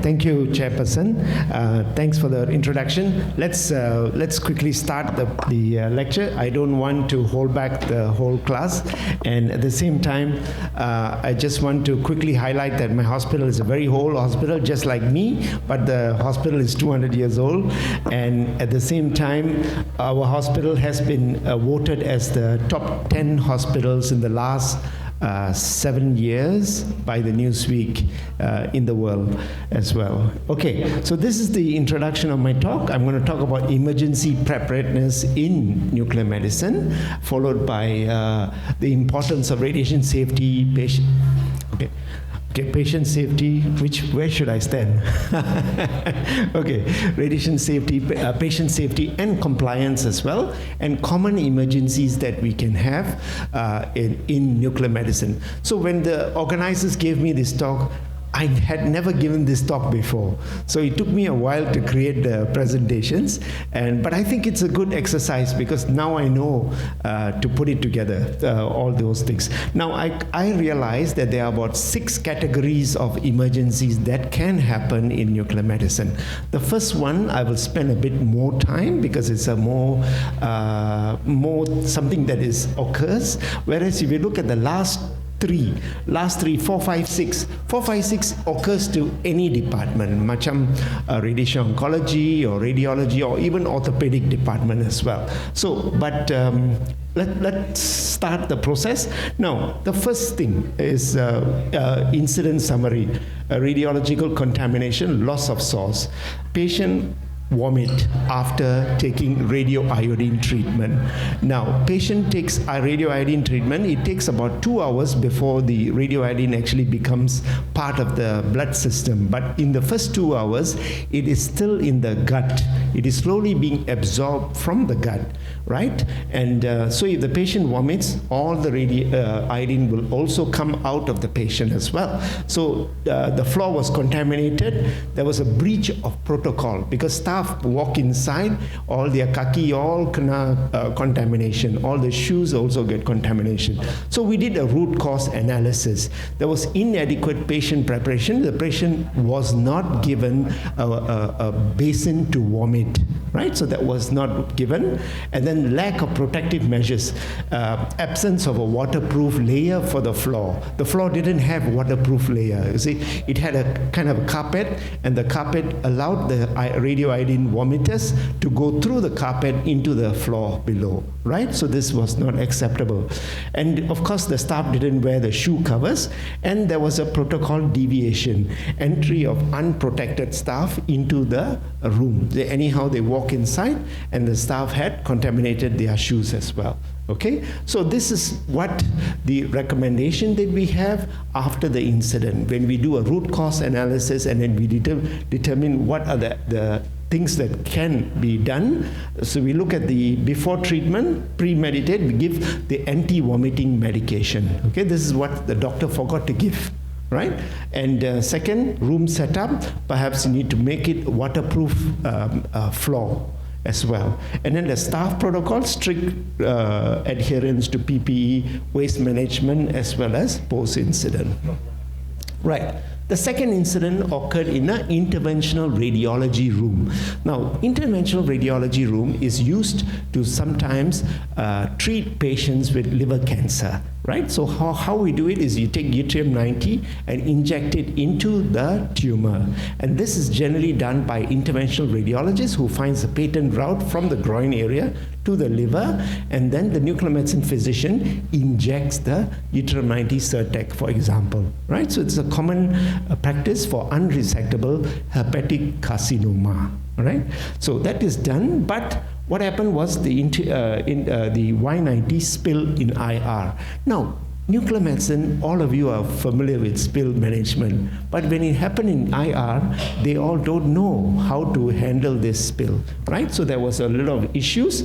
Thank you, Chairperson. Thanks for the introduction. Let's quickly start the lecture. I don't want to hold back the whole class, and at the same time, I just want to quickly highlight that my hospital is a very old hospital, just like me, but the hospital is 200 years old, and at the same time, our hospital has been voted as the top 10 hospitals in the last 7 years by the Newsweek in the world as well. Okay, so this is the introduction of my talk. I'm going to talk about emergency preparedness in nuclear medicine, followed by the importance of radiation safety, patient safety, where should I stand? Okay, radiation safety, patient safety and compliance as well, and common emergencies that we can have in nuclear medicine. So when the organizers gave me this talk, I had never given this talk before, so it took me a while to create the presentations, but I think it's a good exercise because now I know to put it together, all those things. Now I realize that there are about 6 categories of emergencies that can happen in nuclear medicine. The first one I will spend a bit more time because it's a more something that occurs, whereas if you look at the last three, 4, 5, 6 occurs to any department, macam radiation oncology or radiology or even orthopedic department as well. So, but let's start the process. Now, the first thing is incident summary, radiological contamination, loss of source. Patient vomit after taking radioiodine treatment. Now, patient takes a radioiodine treatment. It takes about 2 hours before the radioiodine actually becomes part of the blood system. But in the first 2 hours, it is still in the gut. It is slowly being absorbed from the gut, right? And so if the patient vomits, all the radioiodine will also come out of the patient as well. So the floor was contaminated. There was a breach of protocol because staff walk inside, all their kaki all kena contamination, all the shoes also get contamination. So we did a root cause analysis. There was inadequate patient preparation. The patient was not given a basin to vomit, right? So that was not given. And then lack of protective measures, absence of a waterproof layer for the floor. The floor didn't have waterproof layer. You see, it had a kind of a carpet, and the carpet allowed the radioiodine vomiters to go through the carpet into the floor below, right? So this was not acceptable. And of course, the staff didn't wear the shoe covers, and there was a protocol deviation, entry of unprotected staff into the room. Anyhow, they walk inside, and the staff had contaminated their shoes as well. Okay, so this is what the recommendation that we have after the incident, when we do a root cause analysis and then we determine what are the things that can be done. So we look at the before treatment, premeditate, we give the anti-vomiting medication. Okay, this is what the doctor forgot to give, right? And second, room setup, perhaps you need to make it waterproof floor as well. And then the staff protocol, strict adherence to PPE, waste management, as well as post-incident. Right. The second incident occurred in an interventional radiology room. Now, interventional radiology room is used to sometimes treat patients with liver cancer, right? So how we do it is you take yttrium-90 and inject it into the tumor. And this is generally done by interventional radiologists who finds a patent route from the groin area to the liver, and then the nuclear medicine physician injects the yttrium-90 Certec, for example, right? So it's a common practice for unresectable hepatic carcinoma, all right? So that is done, but what happened was the Y90 spill in IR. Now, nuclear medicine, all of you are familiar with spill management, but when it happened in IR, they all don't know how to handle this spill, right? So there was a lot of issues.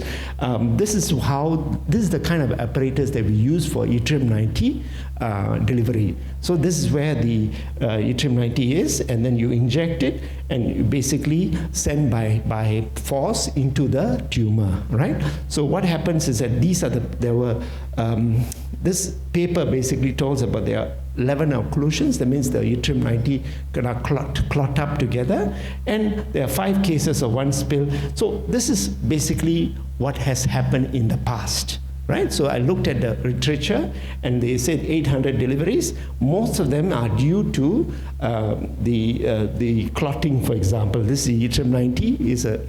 This is the kind of apparatus that we use for yttrium-90 delivery. So this is where the yttrium-90 is, and then you inject it, and basically sent by force into the tumor, right? So what happens is that this paper basically tells about there are 11 occlusions. That means the yttrium 90 gonna clot up together, and there are 5 cases of one spill. So this is basically what has happened in the past. Right? So I looked at the literature, and they said 800 deliveries. Most of them are due to the clotting, for example. This yttrium 90 is a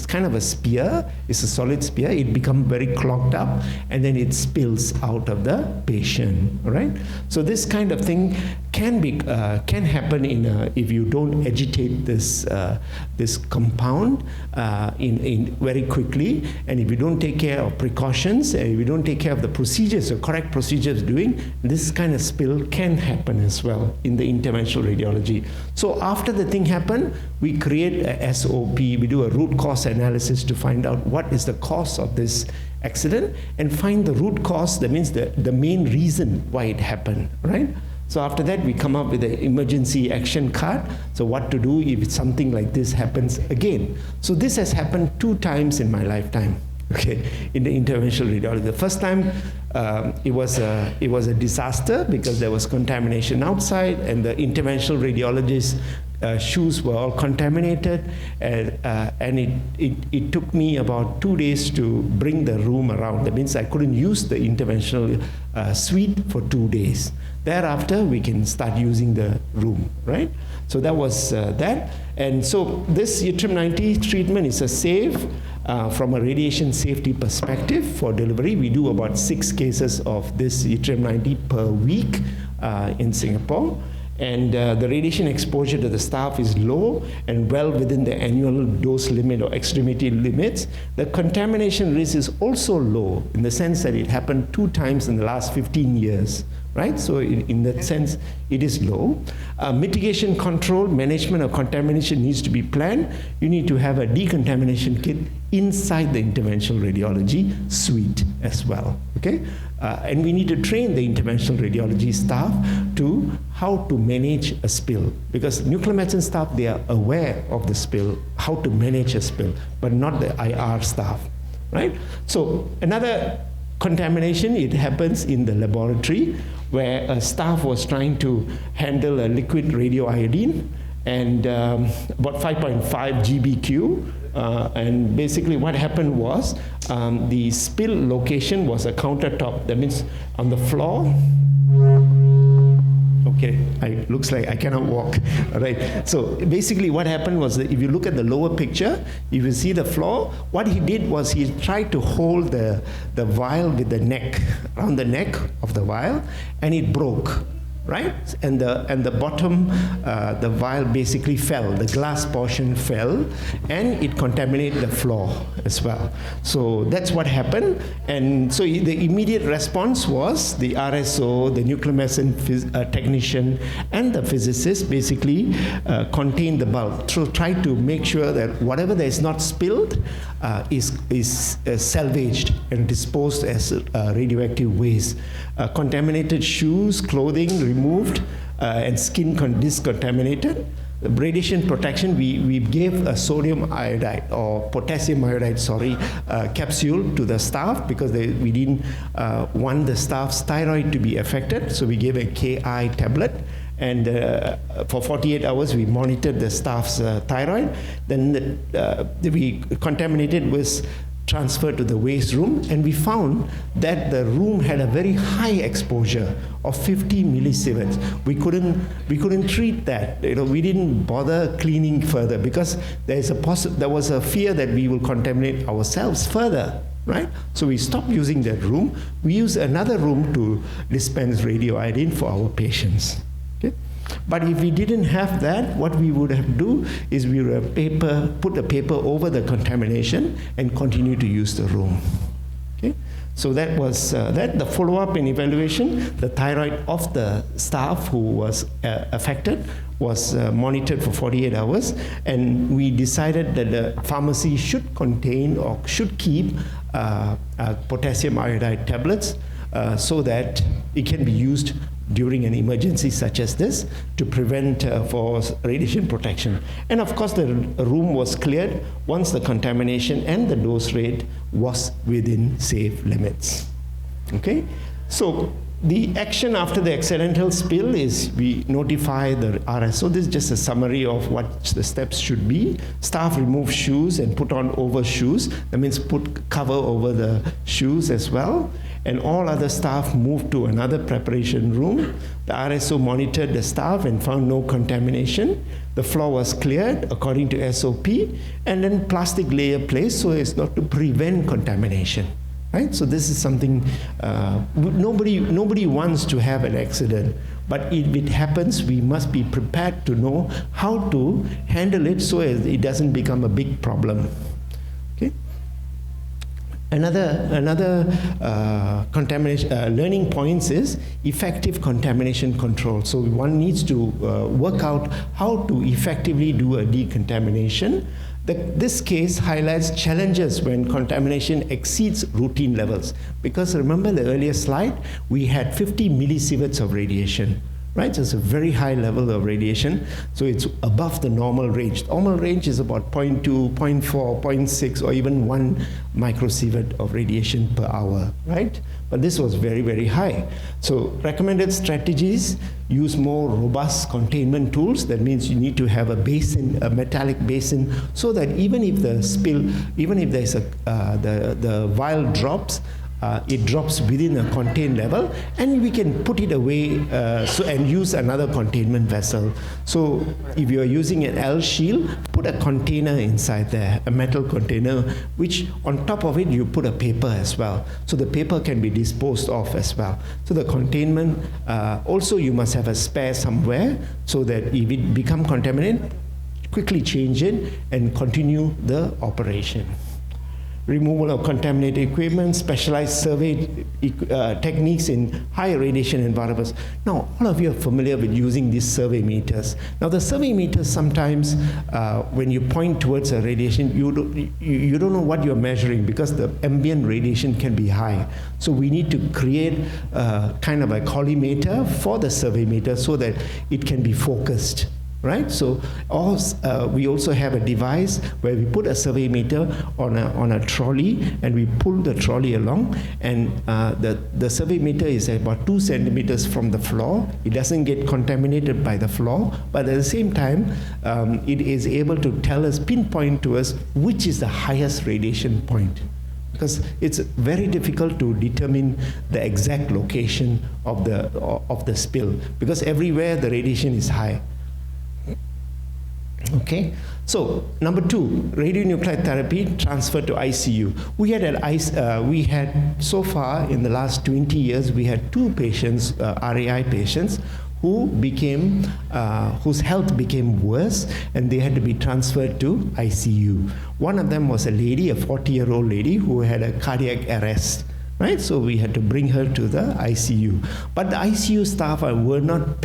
kind of a spear. It's a solid spear. It becomes very clogged up, and then it spills out of the patient. Right? So this kind of thing can happen if you don't agitate this compound in very quickly, and if you don't take care of precautions, and if you don't take care of the procedures, the correct procedures doing, this kind of spill can happen as well in the interventional radiology. So after the thing happened, we create a SOP, we do a root cause analysis to find out what is the cause of this accident and find the root cause, that means the main reason why it happened, right? So after that, we come up with an emergency action card. So what to do if something like this happens again. So this has happened 2 times in my lifetime, okay, in the interventional radiology. The first time, it was a disaster because there was contamination outside, and the interventional radiologist shoes were all contaminated, and it took me about 2 days to bring the room around. That means I couldn't use the interventional suite for 2 days. Thereafter, we can start using the room, right? So that was that. And so this yttrium 90 treatment is a safe, from a radiation safety perspective for delivery. We do about 6 cases of this yttrium 90 per week in Singapore. And the radiation exposure to the staff is low and well within the annual dose limit or extremity limits. The contamination risk is also low in the sense that it happened 2 times in the last 15 years, right? So in that sense, it is low. Mitigation control, management of contamination needs to be planned. You need to have a decontamination kit inside the interventional radiology suite as well, okay? And we need to train the interventional radiology staff to how to manage a spill, because nuclear medicine staff, they are aware of the spill, how to manage a spill, but not the IR staff, right? So another contamination, it happens in the laboratory where a staff was trying to handle a liquid radioiodine and about 5.5 GBq. And basically what happened was the spill location was a countertop. That means on the floor. Okay, looks like I cannot walk. All right. So basically what happened was that if you look at the lower picture, if you see the floor, what he did was he tried to hold the vial with the neck, around the neck of the vial, and it broke. Right? And the bottom, the vial basically fell. The glass portion fell, and it contaminated the floor as well. So that's what happened. And so the immediate response was the RSO, the nuclear medicine technician, and the physicist basically contained the bulk. So try to make sure that whatever that is not spilled is salvaged and disposed as radioactive waste. Contaminated shoes, clothing removed, and skin discontaminated. The radiation protection, we gave a sodium iodide or potassium iodide, capsule to the staff because we didn't want the staff's thyroid to be affected. So we gave a KI tablet. And for 48 hours, we monitored the staff's thyroid. Then we contaminated was transferred to the waste room, and we found that the room had a very high exposure of 50 millisieverts. We couldn't treat that. We didn't bother cleaning further because there was a fear that we will contaminate ourselves further. Right? So we stopped using that room. We used another room to dispense radioiodine for our patients. Okay? But if we didn't have that, what we would have do is we would put a paper over the contamination and continue to use the room. Okay? So that was the follow-up and evaluation. The thyroid of the staff who was affected was monitored for 48 hours, and we decided that the pharmacy should contain or should keep potassium iodide tablets so that it can be used during an emergency such as this to prevent for radiation protection. And of course, the room was cleared once the contamination and the dose rate was within safe limits. Okay, so the action after the accidental spill is we notify the RSO. This is just a summary of what the steps should be. Staff remove shoes and put on overshoes. That means put cover over the shoes as well. And all other staff moved to another preparation room. The RSO monitored the staff and found no contamination. The floor was cleared according to SOP, and then plastic layer placed so as not to prevent contamination. Right? So this is something, nobody wants to have an accident, but if it happens, we must be prepared to know how to handle it so as it doesn't become a big problem. Okay? Another contamination learning points is effective contamination control. So one needs to work out how to effectively do a decontamination. This case highlights challenges when contamination exceeds routine levels. Because remember the earlier slide, we had 50 millisieverts of radiation. Right? So it's a very high level of radiation. So it's above the normal range. The normal range is about 0.2, 0.4, 0.6, or even 1 microsievert of radiation per hour. Right? But this was very, very high. So recommended strategies: use more robust containment tools. That means you need to have a basin, a metallic basin, so that even if the spill, even if there's the vial drops, it drops within a contained level, and we can put it away and use another containment vessel. So if you are using an L shield, put a container inside there, a metal container, which on top of it you put a paper as well. So the paper can be disposed of as well. So the containment, also you must have a spare somewhere so that if it becomes contaminated, quickly change it and continue the operation. Removal of contaminated equipment, specialized survey techniques in high radiation environments. Now, all of you are familiar with using these survey meters. Now, the survey meters sometimes, when you point towards a radiation, you don't know what you're measuring because the ambient radiation can be high. So we need to create kind of a collimator for the survey meter so that it can be focused. Right? So we also have a device where we put a survey meter on a trolley, and we pull the trolley along, and the survey meter is about 2 centimeters from the floor. It doesn't get contaminated by the floor, but at the same time it is able to tell us, pinpoint to us, which is the highest radiation point. Because it's very difficult to determine the exact location of the spill, because everywhere the radiation is high. Okay, so number 2, radionuclide therapy transfer to ICU. We had so far in the last 20 years, we had 2 patients, RAI patients, whose health became worse, and they had to be transferred to ICU. One of them was a lady, a 40-year-old lady who had a cardiac arrest. Right? So we had to bring her to the ICU. But the ICU staff were not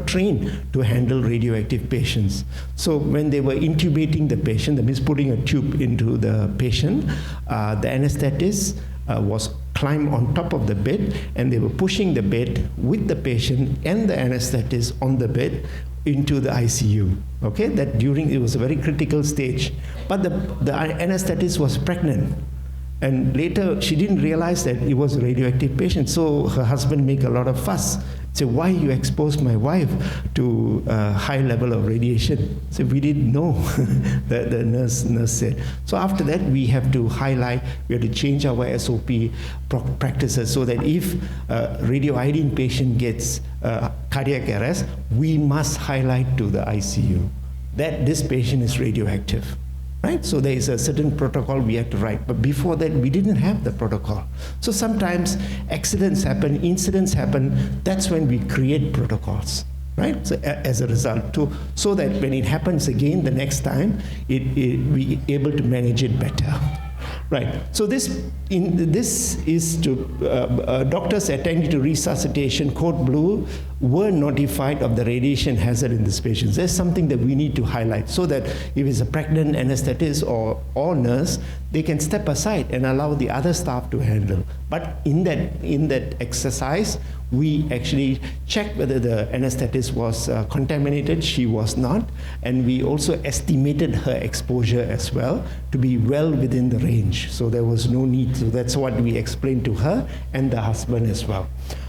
trained to handle radioactive patients. So when they were intubating the patient, that means putting a tube into the patient, the anesthetist was climbed on top of the bed, and they were pushing the bed with the patient and the anesthetist on the bed into the ICU. Okay? It was a very critical stage. But the anesthetist was pregnant. And later, she didn't realize that it was a radioactive patient. So her husband made a lot of fuss. Say, why you exposed my wife to a high level of radiation? So we didn't know, the nurse said. So after that, we have to highlight, we have to change our SOP practices so that if a radioiodine patient gets cardiac arrest, we must highlight to the ICU that this patient is radioactive. Right? So there is a certain protocol we have to write. But before that, we didn't have the protocol. So sometimes accidents happen, incidents happen. That's when we create protocols. Right? So as a result, so that when it happens again the next time, we are able to manage it better. Right. So this is to doctors attending to resuscitation, code blue, were notified of the radiation hazard in these patients. There's something that we need to highlight so that if it's a pregnant anesthetist or nurse, they can step aside and allow the other staff to handle. But in that exercise, we actually checked whether the anesthetist was contaminated. She was not. And we also estimated her exposure as well to be well within the range. So there was no need. So that's what we explained to her and the husband as well.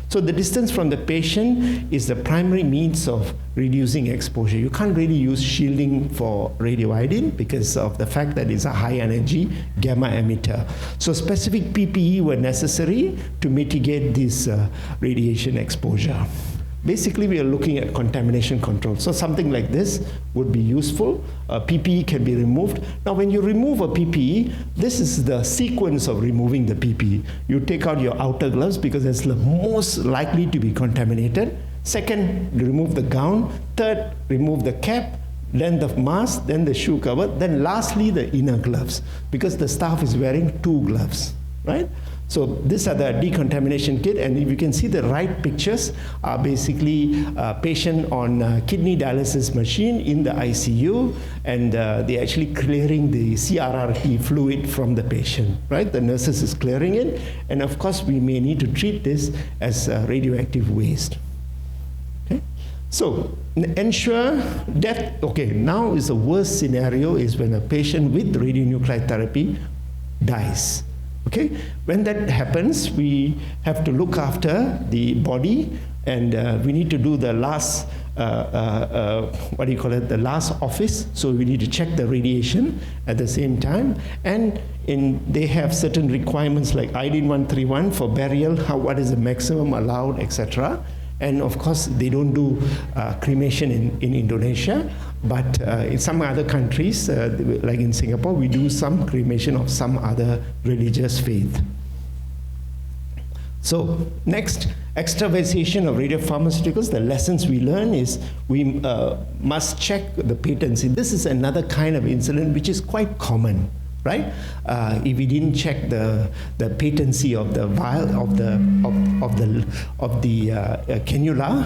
So the distance from the patient is the primary means of reducing exposure. You can't really use shielding for radioiodine because of the fact that it's a high energy gamma emitter. So specific PPE were necessary to mitigate this radiation exposure. Basically, we are looking at contamination control. So something like this would be useful. PPE can be removed. Now, when you remove a PPE, this is the sequence of removing the PPE. You take out your outer gloves because it's the most likely to be contaminated. Second, remove the gown. Third, remove the cap, then the mask, then the shoe cover, then lastly, the inner gloves, because the staff is wearing 2 gloves, right? So these are the decontamination kit, and if you can see the right pictures are basically a patient on kidney dialysis machine in the ICU, and they're actually clearing the CRRT fluid from the patient, right? The nurses is clearing it, and of course we may need to treat this as radioactive waste. Okay? So ensure death. Okay, now is the worst scenario is when a patient with radionuclide therapy dies. Okay, when that happens, we have to look after the body, and we need to do the last, what do you call it, the last office. So we need to check the radiation at the same time, and they have certain requirements like iodine 131 for burial, what is the maximum allowed, etc. And of course, they don't do cremation in Indonesia, but in some other countries, like in Singapore, we do some cremation of some other religious faith. So next, extravasation of radiopharmaceuticals. The lessons we learn is we must check the patency. This is another kind of incident which is quite common. Right? If we didn't check the patency of the vial of the cannula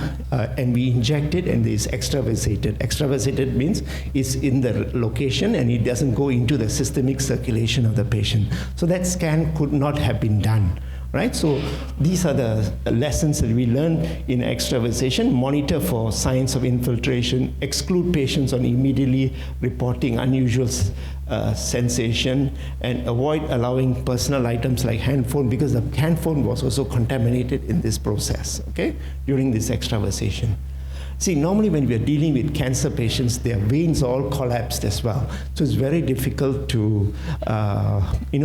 and we inject it and it's extravasated. Extravasated means it's in the location and it doesn't go into the systemic circulation of the patient. So that scan could not have been done. Right? So these are the lessons that we learn in extravasation. Monitor for signs of infiltration, exclude patients on immediately reporting unusual sensation, and avoid allowing personal items like handphone, because the handphone was also contaminated in this process, okay, during this extravasation. See, normally when we are dealing with cancer patients, their veins all collapsed as well. So it's very difficult to,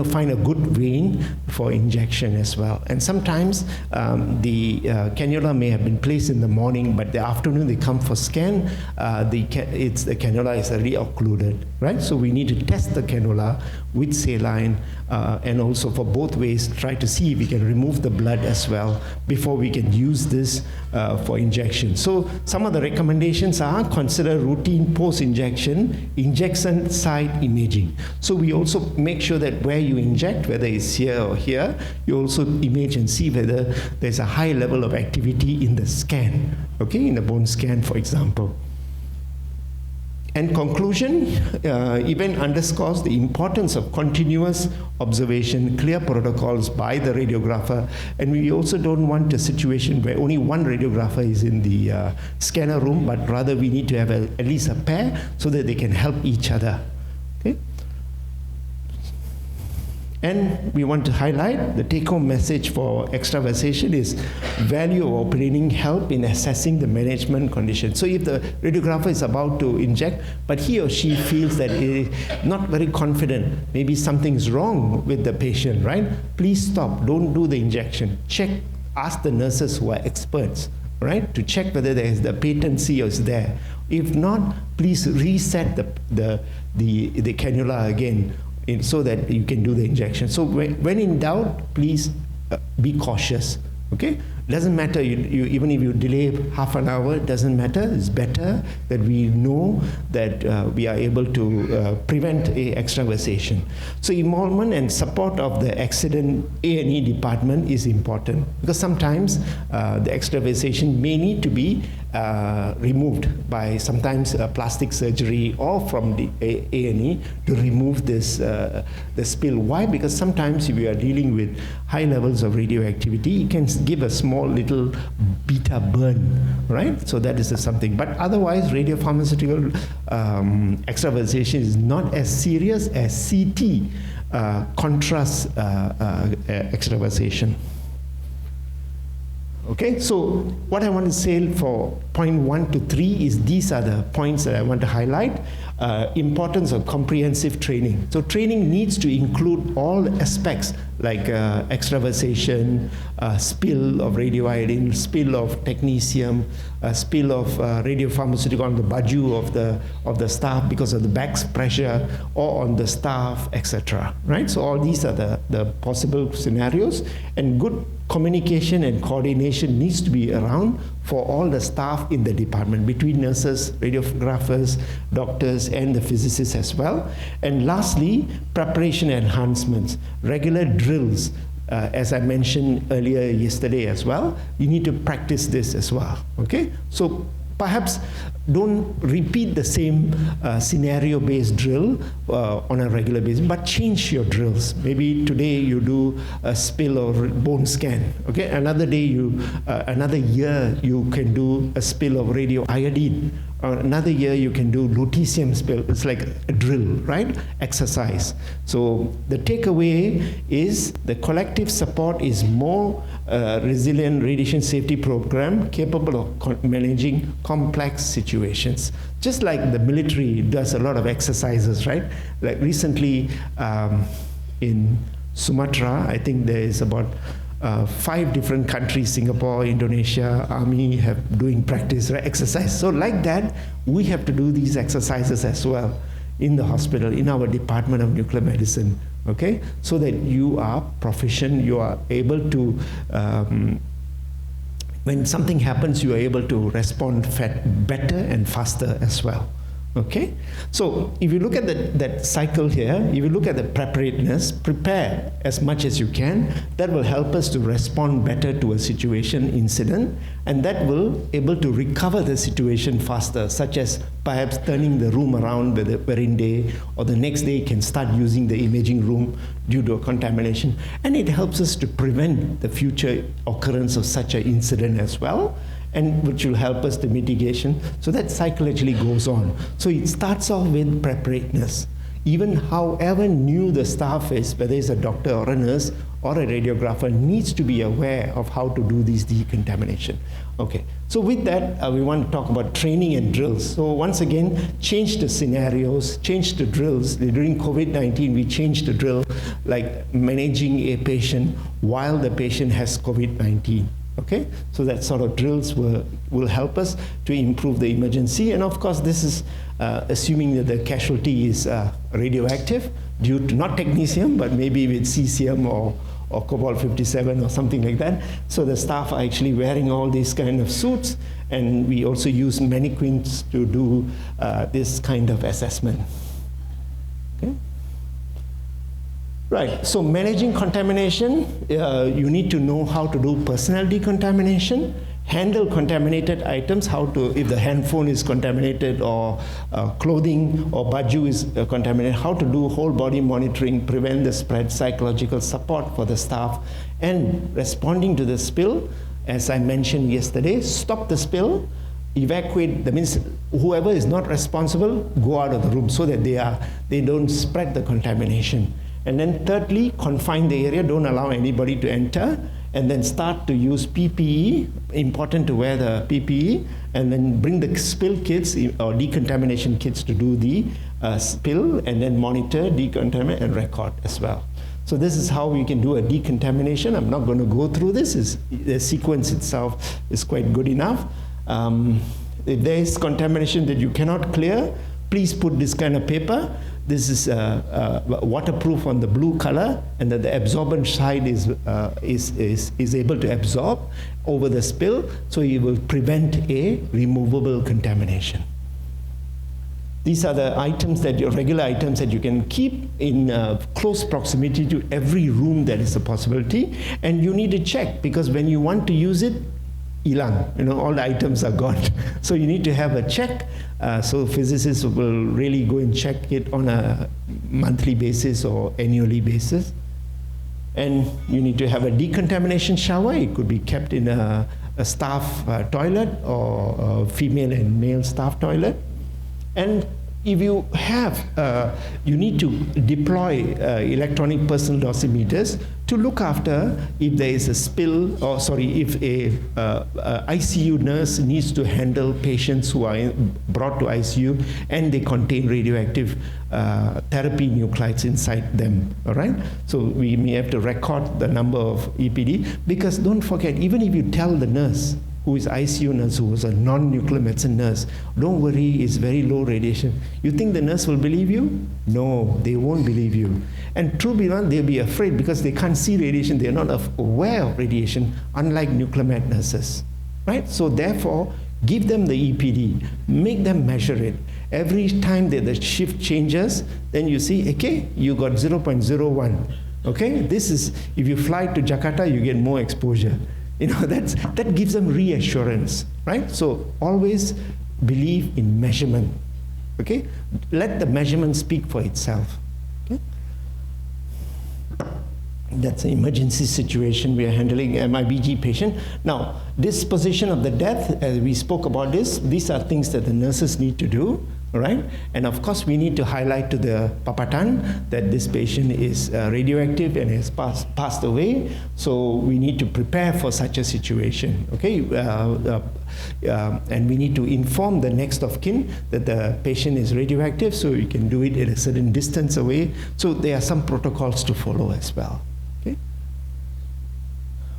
find a good vein for injection as well. And sometimes the cannula may have been placed in the morning, but the afternoon they come for scan, the cannula is already occluded, right? So we need to test the cannula with saline, and also for both ways, try to see if we can remove the blood as well before we can use this for injection. So some of the recommendations are consider routine post-injection injection site imaging. So we also make sure that where you inject, whether it's here or here, you also image and see whether there's a high level of activity in the scan, okay, in the bone scan, for example. And conclusion, event underscores the importance of continuous observation, clear protocols by the radiographer, and we also don't want a situation where only one radiographer is in the scanner room, but rather we need to have at least a pair so that they can help each other. Okay? And we want to highlight the take-home message for extravasation is value of operating help in assessing the management condition. So if the radiographer is about to inject, but he or she feels that it is not very confident, maybe something's wrong with the patient, right? Please stop, don't do the injection. Check, ask the nurses who are experts, right? To check whether there is the patency is there. If not, please reset the cannula again, so that you can do the injection. So when in doubt, please be cautious, okay? Doesn't matter, even if you delay half an hour, it doesn't matter. It's better that we know that we are able to prevent a extravasation. So involvement and support of the accident A&E department is important, because sometimes the extravasation may need to be removed by sometimes plastic surgery or from the A&E to remove this the spill. Why? Because sometimes if you are dealing with high levels of radioactivity, it can give a small little beta burn, right? So that is something. But otherwise, radiopharmaceutical extravasation is not as serious as CT contrast extravasation. Okay, so what I want to say for point 1 to 3 is these are the points that I want to highlight. Importance of comprehensive training. So training needs to include all aspects like extravasation, spill of radioiodine, spill of technetium, spill of radiopharmaceutical on the baju of the staff because of the back pressure, or on the staff, etc. Right? So all these are the possible scenarios, and good communication and coordination needs to be around for all the staff in the department, between nurses, radiographers, doctors, and the physicists as well. And lastly, preparation enhancements, regular drills. As I mentioned earlier yesterday as well, you need to practice this as well, okay? So perhaps don't repeat the same scenario-based drill on a regular basis, but change your drills. Maybe today you do a spill or bone scan, okay? Another day, another year, you can do a spill of radioiodine. Another year you can do lutetium spill. It's like a drill, right? Exercise. So the takeaway is the collective support is more resilient radiation safety program capable of managing complex situations. Just like the military does a lot of exercises, right? Like recently in Sumatra, I think there is about 5 different countries, Singapore, Indonesia, Army, have doing practice, right, exercise. So like that, we have to do these exercises as well in the hospital, in our Department of Nuclear Medicine, okay? So that you are proficient, you are able to, when something happens, you are able to respond better and faster as well. Okay, so if you look at that cycle here, if you look at the preparedness, prepare as much as you can. That will help us to respond better to a situation, incident, and that will able to recover the situation faster, such as perhaps turning the room around the very day, or the next day can start using the imaging room due to a contamination, and it helps us to prevent the future occurrence of such an incident as well, and which will help us to mitigation. So that cycle actually goes on. So it starts off with preparedness. Even however new the staff is, whether it's a doctor or a nurse or a radiographer, needs to be aware of how to do this decontamination. Okay, so with that, we want to talk about training and drills. So once again, change the scenarios, change the drills. During COVID-19, we changed the drill, like managing a patient while the patient has COVID-19. Okay, so that sort of drills will help us to improve the emergency. And of course, this is assuming that the casualty is radioactive due to not technetium, but maybe with cesium or cobalt-57 or something like that. So the staff are actually wearing all these kind of suits, and we also use mannequins to do this kind of assessment. Okay. Right, so managing contamination, you need to know how to do personnel decontamination, handle contaminated items, how to, if the handphone is contaminated or clothing or baju is contaminated, how to do whole body monitoring, prevent the spread, psychological support for the staff, and responding to the spill, as I mentioned yesterday, stop the spill, evacuate, that means whoever is not responsible, go out of the room so that they don't spread the contamination. And then thirdly, confine the area, don't allow anybody to enter, and then start to use PPE, important to wear the PPE, and then bring the spill kits or decontamination kits to do the spill, and then monitor, decontaminate, and record as well. So this is how we can do a decontamination. I'm not going to go through this. The sequence itself is quite good enough. If there is contamination that you cannot clear, please put this kind of paper. This is waterproof on the blue color, and that the absorbent side is able to absorb over the spill, so it will prevent a removable contamination. These are the items that regular items that you can keep in close proximity to every room that is a possibility, and you need to check, because when you want to use it, hilang, all the items are gone. So you need to have a check. So physicists will really go and check it on a monthly basis or annually basis. And you need to have a decontamination shower. It could be kept in a staff toilet or a female and male staff toilet. And if you have, you need to deploy electronic personal dosimeters to look after if there is a spill, or if a ICU nurse needs to handle patients who are brought to ICU and they contain radioactive therapy nuclides inside them, all right? So we may have to record the number of EPD, because don't forget, even if you tell the nurse, who is ICU nurse, who was a non-nuclear medicine nurse, don't worry, it's very low radiation. You think the nurse will believe you? No, they won't believe you. And true beyond, they'll be afraid because they can't see radiation, they're not aware of radiation, unlike nuclear med nurses, right? So therefore, give them the EPD, make them measure it. Every time that the shift changes, then you see, okay, you got 0.01. Okay, this is, if you fly to Jakarta, you get more exposure. That gives them reassurance, right? So always believe in measurement, okay? Let the measurement speak for itself, okay? That's an emergency situation we are handling, MIBG patient. Now, disposition of the death, as we spoke about this, these are things that the nurses need to do, all right? And of course, we need to highlight to the papatan that this patient is radioactive and has passed away. So we need to prepare for such a situation, okay? And we need to inform the next of kin that the patient is radioactive, so you can do it at a certain distance away. So there are some protocols to follow as well.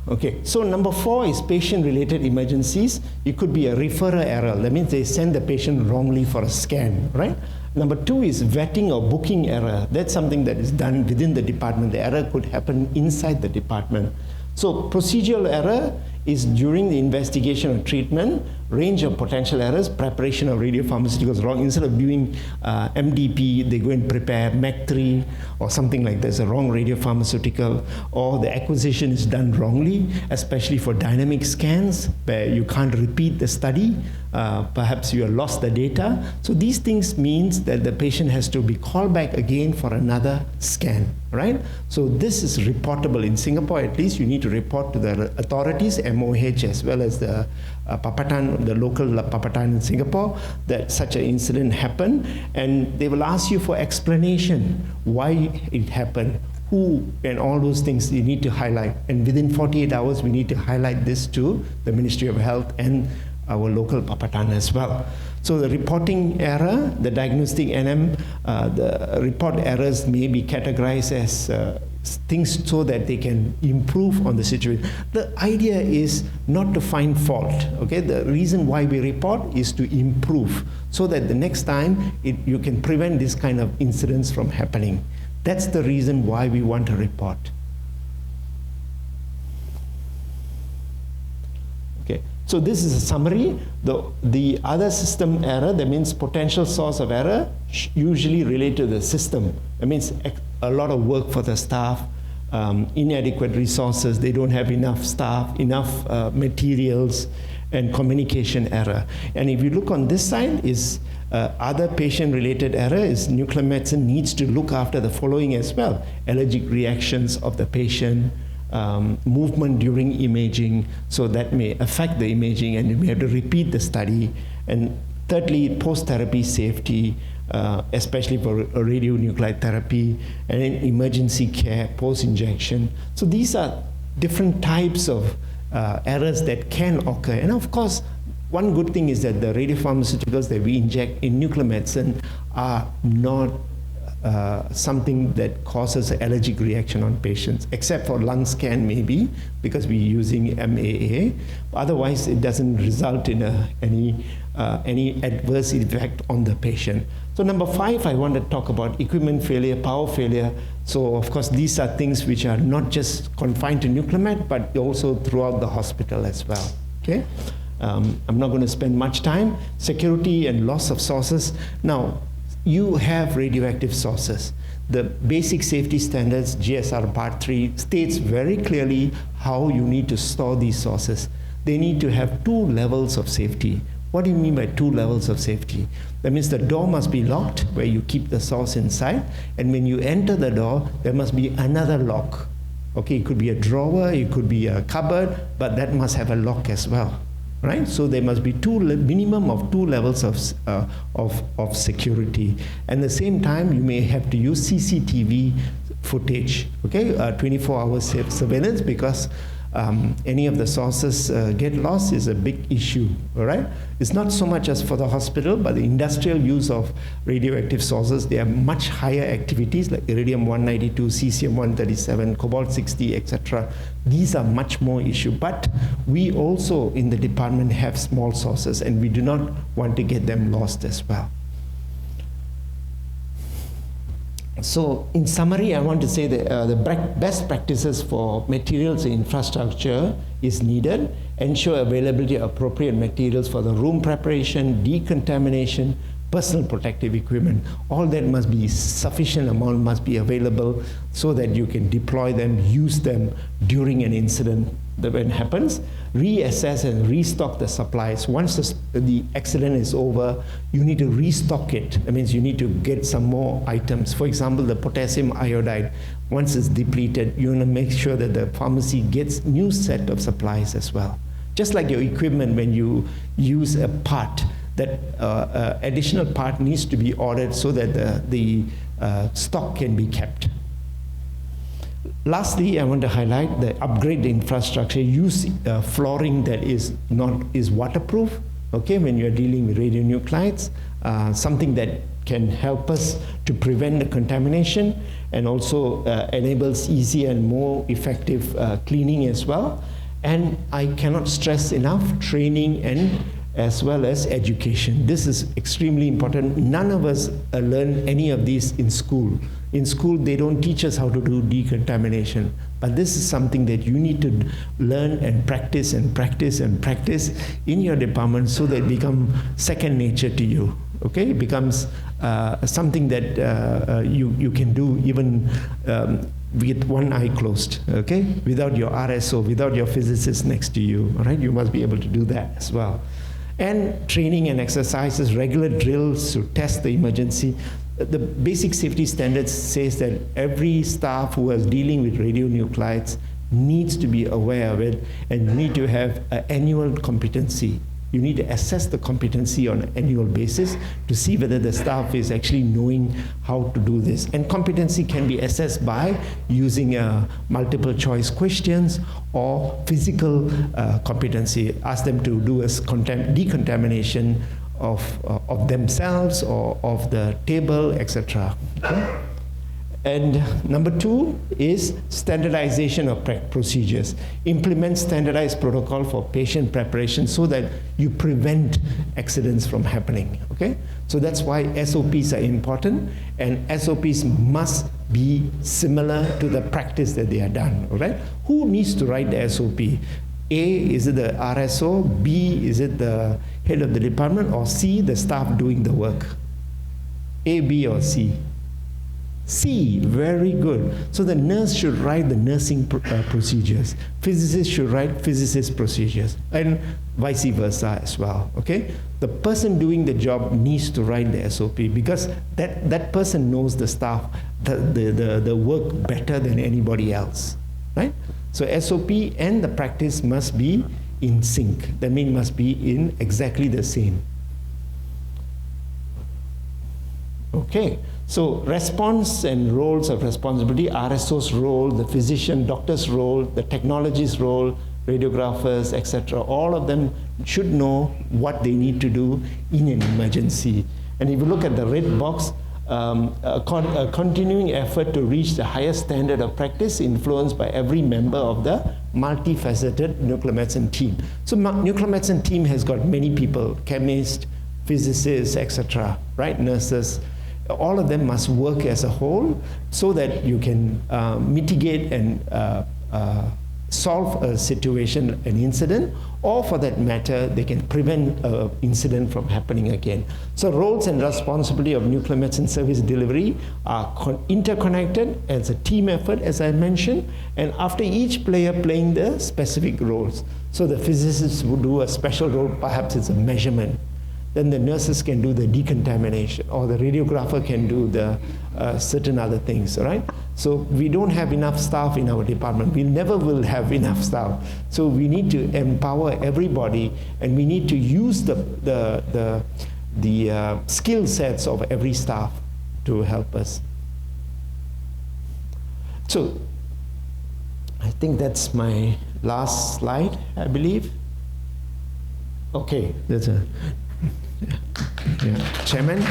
Okay, so number 4 is patient-related emergencies. It could be a referrer error. That means they send the patient wrongly for a scan, right? Number 2 is vetting or booking error. That's something that is done within the department. The error could happen inside the department. So procedural error is during the investigation or treatment, range of potential errors, preparation of radiopharmaceuticals wrong. Instead of doing MDP, they go and prepare MEC3 or something like that. It's a wrong radiopharmaceutical, or the acquisition is done wrongly, especially for dynamic scans where you can't repeat the study. Perhaps you have lost the data. So these things means that the patient has to be called back again for another scan, right? So this is reportable. In Singapore, at least, you need to report to the authorities, MOH, as well as the Papatan, the local Papatan in Singapore, that such an incident happened, and they will ask you for explanation why it happened, who, and all those things you need to highlight. And within 48 hours, we need to highlight this to the Ministry of Health and our local Papatan as well. So the reporting error, the diagnostic ANM, the report errors may be categorized as things so that they can improve on the situation. The idea is not to find fault, okay? The reason why we report is to improve so that the next time you can prevent this kind of incidents from happening. That's the reason why we want to report. Okay, so this is a summary. The other system error, that means potential source of error, usually related to the system. That means a lot of work for the staff, inadequate resources, they don't have enough staff, enough materials, and communication error. And if you look on this side, is other patient-related error is nuclear medicine needs to look after the following as well: allergic reactions of the patient, movement during imaging, so that may affect the imaging and you may have to repeat the study. And thirdly, post-therapy safety, especially for radionuclide therapy, and then emergency care, post-injection. So these are different types of errors that can occur. And of course, one good thing is that the radiopharmaceuticals that we inject in nuclear medicine are not something that causes an allergic reaction on patients, except for lung scan maybe, because we're using MAA. Otherwise, it doesn't result in any adverse effect on the patient. So number 5, I want to talk about equipment failure, power failure. So of course, these are things which are not just confined to nuclear med, but also throughout the hospital as well, okay? I'm not going to spend much time. Security and loss of sources. Now, you have radioactive sources. The basic safety standards, GSR Part 3, states very clearly how you need to store these sources. they need to have 2 levels of safety. What do you mean by 2 levels of safety? That means the door must be locked, where you keep the source inside, and when you enter the door, there must be another lock. Okay, it could be a drawer, it could be a cupboard, but that must have a lock as well, right? So there must be minimum of 2 levels of security. And at the same time, you may have to use CCTV footage, okay, 24-hour surveillance, because any of the sources get lost is a big issue, all right? It's not so much as for the hospital, but the industrial use of radioactive sources, they have much higher activities like iridium-192, cesium-137, cobalt-60, etc. These are much more issue, but we also in the department have small sources, and we do not want to get them lost as well. So in summary, I want to say that the best practices for materials and infrastructure is needed. Ensure availability of appropriate materials for the room preparation, decontamination, personal protective equipment. All that must be sufficient amount, must be available so that you can deploy them, use them during an incident that when it happens. Reassess and restock the supplies. Once the accident is over, you need to restock it. That means you need to get some more items. For example, the potassium iodide, once it's depleted, you want to make sure that the pharmacy gets new set of supplies as well. Just like your equipment, when you use a part, that additional part needs to be ordered so that the stock can be kept. Lastly, I want to highlight the upgrade the infrastructure. Use flooring that is waterproof. Okay, when you are dealing with radionuclides, something that can help us to prevent the contamination and also enables easier and more effective cleaning as well. And I cannot stress enough training and as well as education. This is extremely important. None of us learn any of these in school. In school, they don't teach us how to do decontamination. But this is something that you need to learn and practice and practice and practice in your department so that it becomes second nature to you. Okay, it becomes something that you can do even with one eye closed, okay? Without your RSO, without your physicist next to you, all right? You must be able to do that as well. And training and exercises, regular drills to test the emergency. The basic safety standards says that every staff who is dealing with radionuclides needs to be aware of it and need to have an annual competency. You need to assess the competency on an annual basis to see whether the staff is actually knowing how to do this. And competency can be assessed by using multiple choice questions or physical competency. Ask them to do a decontamination of themselves or of the table, etc. Okay? And number 2 is standardization of procedures. Implement standardized protocol for patient preparation so that you prevent accidents from happening, okay? So that's why SOPs are important, and SOPs must be similar to the practice that they are done, all right? Who needs to write the SOP? A, is it the RSO? B, is it the head of the department? Or C, the staff doing the work? A, B, or C? C, very good. So the nurse should write the nursing procedures. Physicist should write physicist procedures, and vice versa as well, okay? The person doing the job needs to write the SOP because that person knows the staff, the work better than anybody else, right? So SOP and the practice must be in sync. That means must be in exactly the same. Okay. So response and roles of responsibility, RSO's role, the physician, doctor's role, the technologist's role, radiographers, etc. All of them should know what they need to do in an emergency. And if you look at the red box, a continuing effort to reach the highest standard of practice influenced by every member of the multifaceted nuclear medicine team. So nuclear medicine team has got many people, chemists, physicists, etc., right, nurses. All of them must work as a whole so that you can mitigate and solve a situation, an incident, or for that matter, they can prevent an incident from happening again. So roles and responsibility of nuclear medicine service delivery are interconnected as a team effort, as I mentioned, and after each player playing the specific roles. So the physicists would do a special role, perhaps it's a measurement. Then the nurses can do the decontamination, or the radiographer can do the certain other things, right? So we don't have enough staff in our department. We never will have enough staff. So we need to empower everybody, and we need to use the skill sets of every staff to help us. So I think that's my last slide, I believe. Okay, that's a... Yeah. Chairman,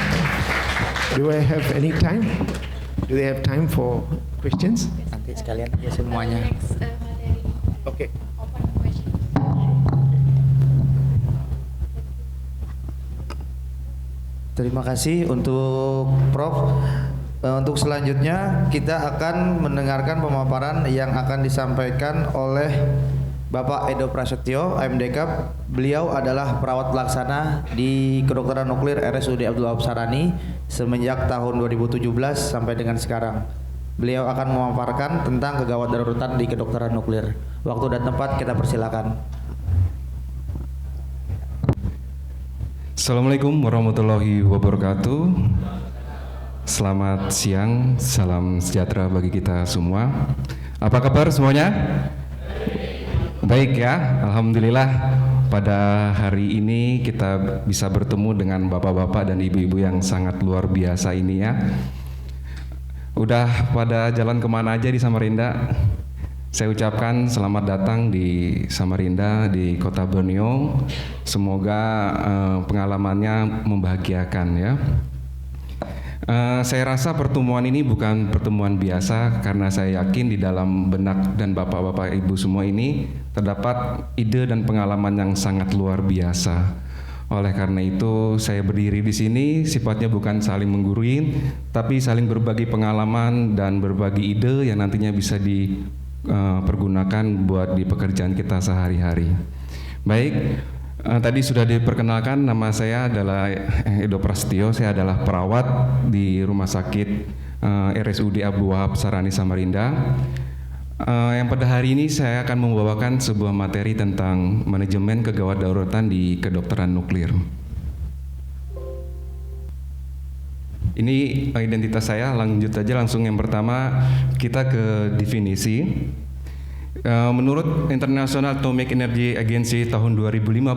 do I have any time? Do they have time for questions? Nanti sekalian aja semuanya. Next materi. Okay. Open question. Terima kasih untuk Prof. Untuk selanjutnya kita akan mendengarkan pemaparan yang akan disampaikan oleh Bapak Edo Prasetyo, AMDK. Beliau adalah perawat pelaksana di Kedokteran Nuklir RSUD Abdul Wahab Sarani semenjak tahun 2017 sampai dengan sekarang. Beliau akan memaparkan tentang kegawat daruratan di kedokteran nuklir. Waktu dan tempat kita persilakan. Assalamualaikum warahmatullahi wabarakatuh. Selamat siang, salam sejahtera bagi kita semua. Apa kabar semuanya? Baik ya, alhamdulillah pada hari ini kita bisa bertemu dengan bapak-bapak dan ibu-ibu yang sangat luar biasa ini ya. Udah pada jalan kemana aja di Samarinda? Saya ucapkan selamat datang di Samarinda, di kota Borneo. Semoga pengalamannya membahagiakan ya. Saya rasa pertemuan ini bukan pertemuan biasa, karena saya yakin di dalam benak dan bapak-bapak ibu semua ini terdapat ide dan pengalaman yang sangat luar biasa. Oleh karena itu saya berdiri di sini sifatnya bukan saling menggurui, tapi saling berbagi pengalaman dan berbagi ide yang nantinya bisa dipergunakan buat di pekerjaan kita sehari-hari. Baik. Tadi sudah diperkenalkan, nama saya adalah Edo Prasetyo. Saya adalah perawat di Rumah Sakit RSUD Abdul Wahab Sarani Samarinda. Yang pada hari ini saya akan membawakan sebuah materi tentang manajemen kegawat daruratan di kedokteran nuklir. Ini identitas saya, lanjut aja langsung. Yang pertama kita ke definisi. Menurut International Atomic Energy Agency tahun 2015,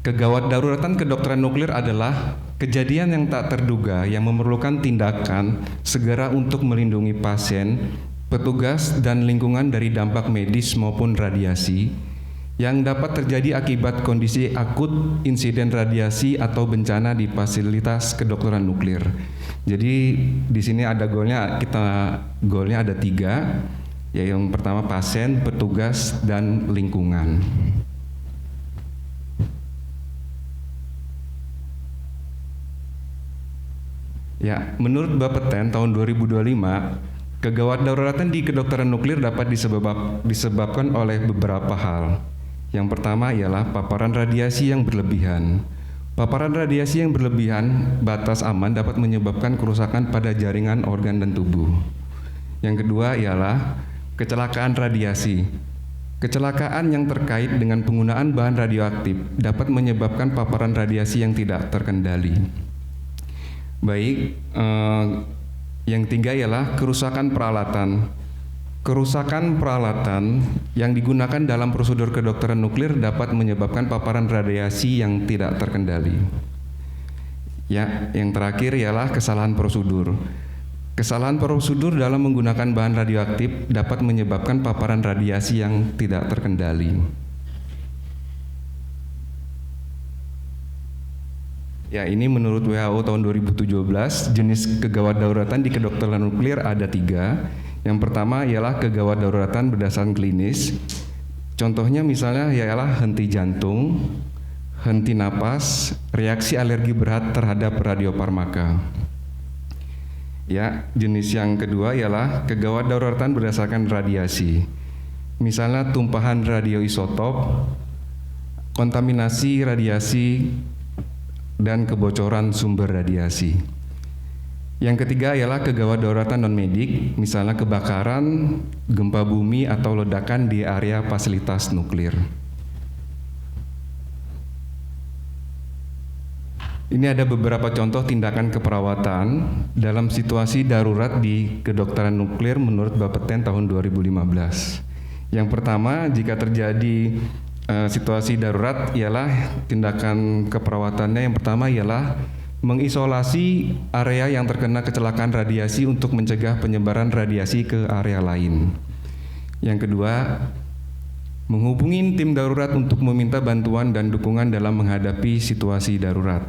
kegawat daruratan kedokteran nuklir adalah kejadian yang tak terduga yang memerlukan tindakan segera untuk melindungi pasien, petugas, dan lingkungan dari dampak medis maupun radiasi yang dapat terjadi akibat kondisi akut, insiden radiasi atau bencana di fasilitas kedokteran nuklir. Jadi di sini ada goalnya ada 3. Ya, yang pertama pasien, petugas, dan lingkungan. Ya, menurut Bapeten tahun 2025, kegawat daruratan di kedokteran nuklir dapat disebabkan oleh beberapa hal. Yang pertama ialah paparan radiasi yang berlebihan. Paparan radiasi yang berlebihan batas aman dapat menyebabkan kerusakan pada jaringan organ dan tubuh. Yang kedua ialah kecelakaan radiasi. Kecelakaan yang terkait dengan penggunaan bahan radioaktif dapat menyebabkan paparan radiasi yang tidak terkendali. Baik, yang tiga ialah kerusakan peralatan. Kerusakan peralatan yang digunakan dalam prosedur kedokteran nuklir dapat menyebabkan paparan radiasi yang tidak terkendali. Ya, yang terakhir ialah kesalahan prosedur. Kesalahan prosedur dalam menggunakan bahan radioaktif dapat menyebabkan paparan radiasi yang tidak terkendali. Ya, ini menurut WHO tahun 2017, jenis kegawat daruratan di kedokteran nuklir ada 3. Yang pertama ialah kegawat daruratan berdasarkan klinis. Contohnya misalnya ialah henti jantung, henti napas, reaksi alergi berat terhadap radiofarmaka. Ya, jenis yang kedua ialah kegawat daruratan berdasarkan radiasi. misalnya tumpahan radioisotop, kontaminasi radiasi, dan kebocoran sumber radiasi. Yang ketiga ialah kegawat dauratan non-medik, misalnya kebakaran, gempa bumi, atau ledakan di area fasilitas nuklir. Ini ada beberapa contoh tindakan keperawatan dalam situasi darurat di kedokteran nuklir menurut Bapeten tahun 2015. Yang pertama, jika terjadi situasi darurat ialah tindakan keperawatannya yang pertama ialah mengisolasi area yang terkena kecelakaan radiasi untuk mencegah penyebaran radiasi ke area lain. Yang kedua, menghubungi tim darurat untuk meminta bantuan dan dukungan dalam menghadapi situasi darurat.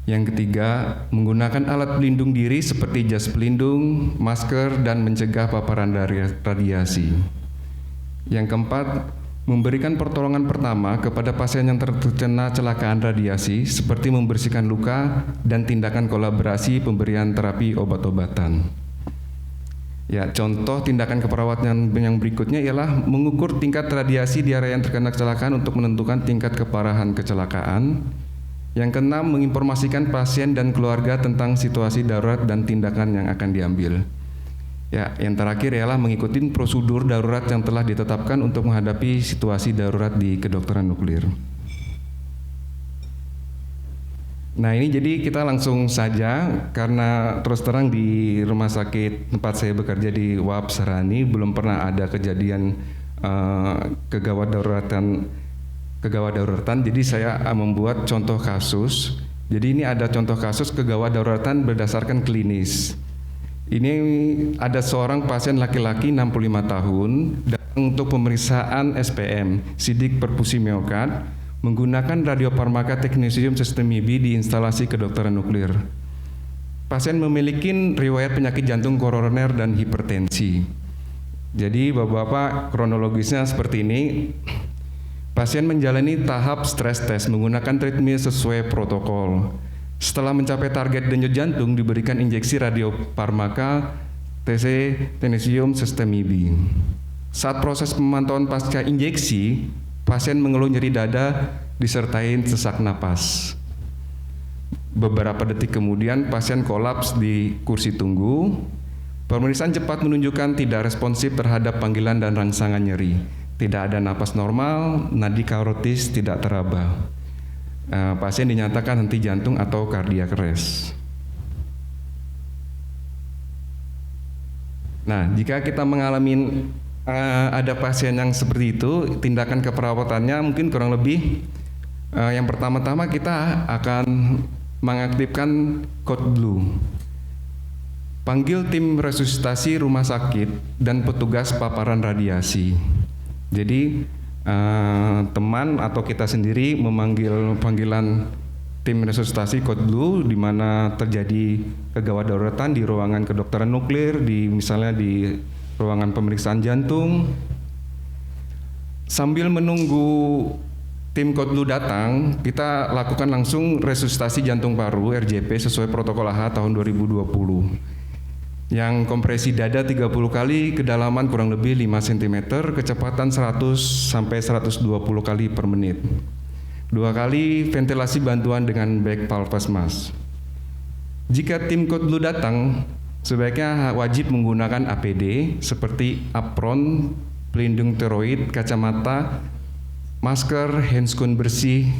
Yang ketiga, menggunakan alat pelindung diri seperti jas pelindung, masker, dan mencegah paparan dari radiasi. Yang keempat, memberikan pertolongan pertama kepada pasien yang terkena kecelakaan radiasi seperti membersihkan luka dan tindakan kolaborasi pemberian terapi obat-obatan. Ya, contoh tindakan keperawatan yang berikutnya ialah mengukur tingkat radiasi di area yang terkena kecelakaan untuk menentukan tingkat keparahan kecelakaan. Yang keenam, menginformasikan pasien dan keluarga tentang situasi darurat dan tindakan yang akan diambil. Ya, yang terakhir ialah mengikuti prosedur darurat yang telah ditetapkan untuk menghadapi situasi darurat di kedokteran nuklir. Nah, ini jadi kita langsung saja, karena terus terang di rumah sakit tempat saya bekerja di UAP Sarani belum pernah ada kejadian kegawat dauratan. Jadi saya membuat contoh kasus. Jadi ini ada contoh kasus kegawat dauratan berdasarkan klinis. Ini ada seorang pasien laki-laki 65 tahun datang untuk pemeriksaan SPM, sidik perfusi miokard, menggunakan radiofarmaka teknisium sistem IB di instalasi kedokteran nuklir. Pasien memiliki riwayat penyakit jantung koroner dan hipertensi. Jadi bapak-bapak, kronologisnya seperti ini. Pasien menjalani tahap stres test menggunakan treadmill sesuai protokol. Setelah mencapai target denyut jantung, diberikan injeksi radiofarmaka TC teknisium sistem IB. Saat proses pemantauan pasca injeksi, pasien mengeluh nyeri dada disertai sesak napas. Beberapa detik kemudian, pasien kolaps di kursi tunggu. Pemeriksaan cepat menunjukkan tidak responsif terhadap panggilan dan rangsangan nyeri. Tidak ada napas normal, nadi karotis tidak teraba. Pasien dinyatakan henti jantung atau cardiac arrest. Nah, jika kita mengalami ada pasien yang seperti itu, tindakan keperawatannya mungkin kurang lebih yang pertama-tama kita akan mengaktifkan code blue. Panggil tim resusitasi rumah sakit dan petugas paparan radiasi. Jadi teman atau kita sendiri memanggil panggilan tim resusitasi code blue di mana terjadi kegawat dauratan di ruangan kedokteran nuklir, misalnya di ruangan pemeriksaan jantung. Sambil menunggu tim code blue datang, kita lakukan langsung resusitasi jantung paru RJP sesuai protokol AH tahun 2020. Yang kompresi dada 30 kali, kedalaman kurang lebih 5 cm, kecepatan 100 sampai 120 kali per menit. 2 kali ventilasi bantuan dengan back valve mask. Jika tim code blue datang, sebaiknya wajib menggunakan APD seperti apron, pelindung tiroid, kacamata, masker, handscoon bersih,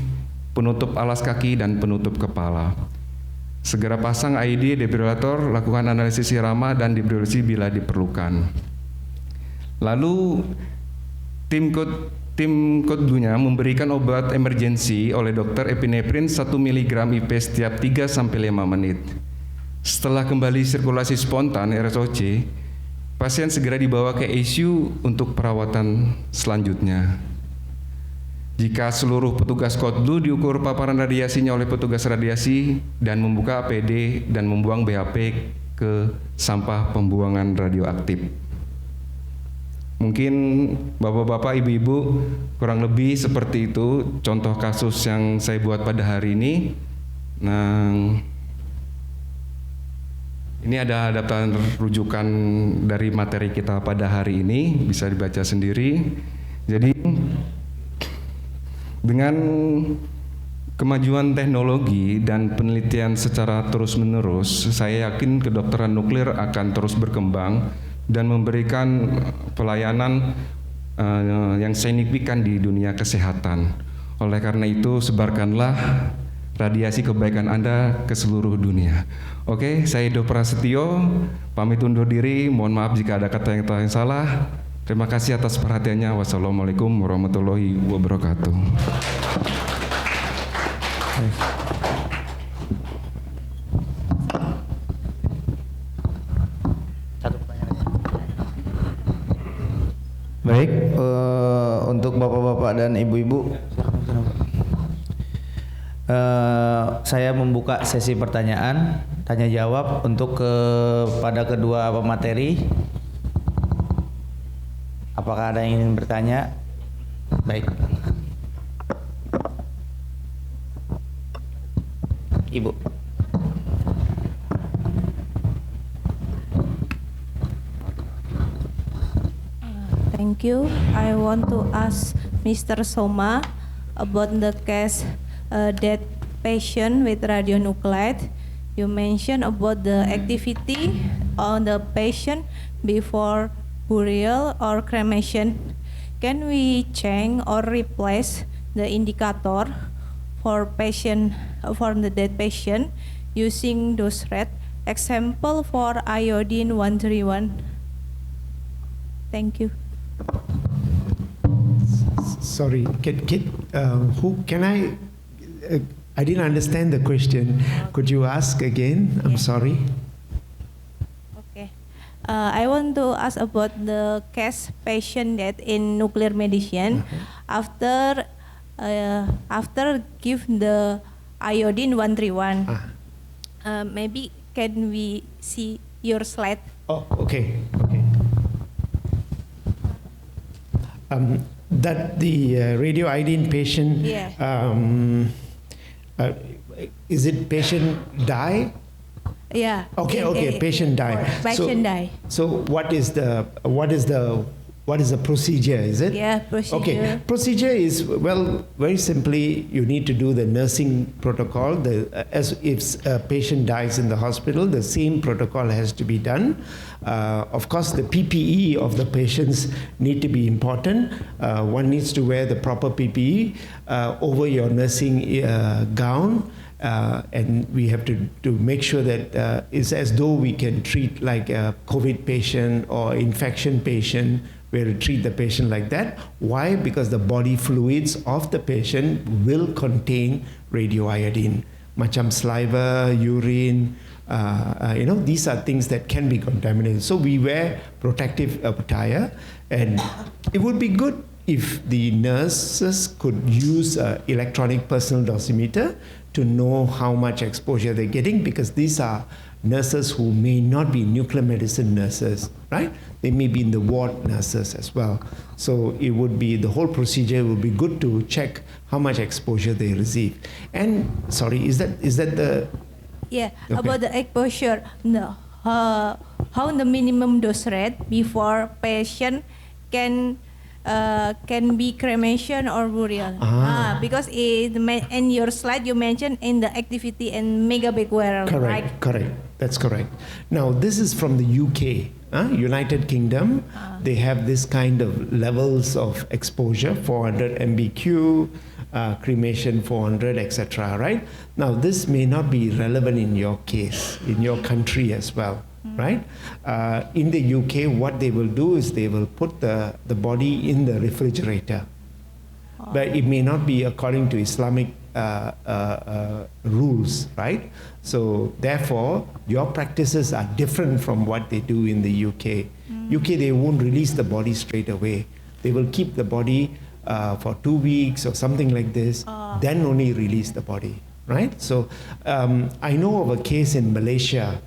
penutup alas kaki, dan penutup kepala. Segera pasang AED defibrillator, lakukan analisis irama dan defibrillasi bila diperlukan. Lalu tim code blue-nya memberikan obat emergensi oleh dokter epinefrin 1 mg IP setiap 3 sampai 5 menit. Setelah kembali sirkulasi spontan RSOC, pasien segera dibawa ke ICU untuk perawatan selanjutnya. Jika seluruh petugas code blue diukur paparan radiasinya oleh petugas radiasi dan membuka APD dan membuang BAP ke sampah pembuangan radioaktif. Mungkin bapak-bapak, ibu-ibu, kurang lebih seperti itu contoh kasus yang saya buat pada hari ini. Nah, Ini ada daftar rujukan dari materi kita pada hari ini, bisa dibaca sendiri. Jadi dengan kemajuan teknologi dan penelitian secara terus-menerus, saya yakin kedokteran nuklir akan terus berkembang dan memberikan pelayanan yang signifikan di dunia kesehatan. Oleh karena itu, sebarkanlah radiasi kebaikan Anda ke seluruh dunia. Oke, saya Edo Prasetyo, pamit undur diri. Mohon maaf jika ada kata yang salah. Terima kasih atas perhatiannya. Wassalamualaikum warahmatullahi wabarakatuh. Baik, untuk bapak-bapak dan ibu-ibu, saya membuka sesi pertanyaan, tanya jawab untuk kepada kedua pemateri. Apakah ada yang ingin bertanya? Baik, Ibu. Thank you. I want to ask Mr. Soma about the case that patient with radionuclide. You mentioned about the activity on the patient before burial or cremation. Can we change or replace the indicator for patient for the dead patient using dose rate? Example for iodine 131. Thank you. Sorry, who can I? I didn't understand the question. Could you ask again? I'm sorry. Okay. I want to ask about the case patient that in nuclear medicine after give the iodine 131. Maybe can we see your slide? Oh, okay. That the radioiodine patient, Yeah. Is it patient die? Yeah. Okay, patient die. Patient die. So what is the procedure? Is it? Yeah, procedure. Okay, procedure is, well, very simply, you need to do the nursing protocol. As if a patient dies in the hospital, the same protocol has to be done. Of course, the PPE of the patients need to be important. One needs to wear the proper PPE over your nursing gown. And we have to make sure that it's as though we can treat like a COVID patient or infection patient. We have to treat the patient like that. Why? Because the body fluids of the patient will contain radioiodine. Macam saliva, urine, these are things that can be contaminated. So we wear protective attire, and it would be good if the nurses could use an electronic personal dosimeter to know how much exposure they're getting, because these are nurses who may not be nuclear medicine nurses, right? They may be in the ward nurses as well. So it would be, the whole procedure would be good to check how much exposure they receive. And sorry, is that the... Yeah, Okay. about the exposure, no, how the minimum dose rate before patient can be cremation or burial. Because in your slide you mentioned in the activity and mega big wearer, right? Correct. That's correct. Now this is from the UK, United Kingdom. They have this kind of levels of exposure, 400 MBQ, cremation 400, etc. Right? Now this may not be relevant in your case, in your country as well. Right? In the UK, what they will do is they will put the body in the refrigerator. But it may not be according to Islamic rules, right? So therefore, your practices are different from what they do in the UK. UK, they won't release the body straight away. They will keep the body for 2 weeks or something like this, then only release the body, right? So I know of a case in Malaysia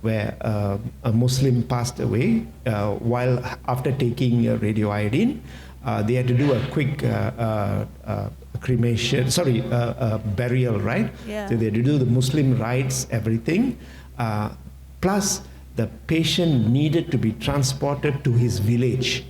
where a Muslim passed away while after taking radioiodine. They had to do a quick burial, right? Yeah. So they had to do the Muslim rites, everything. plus the patient needed to be transported to his village,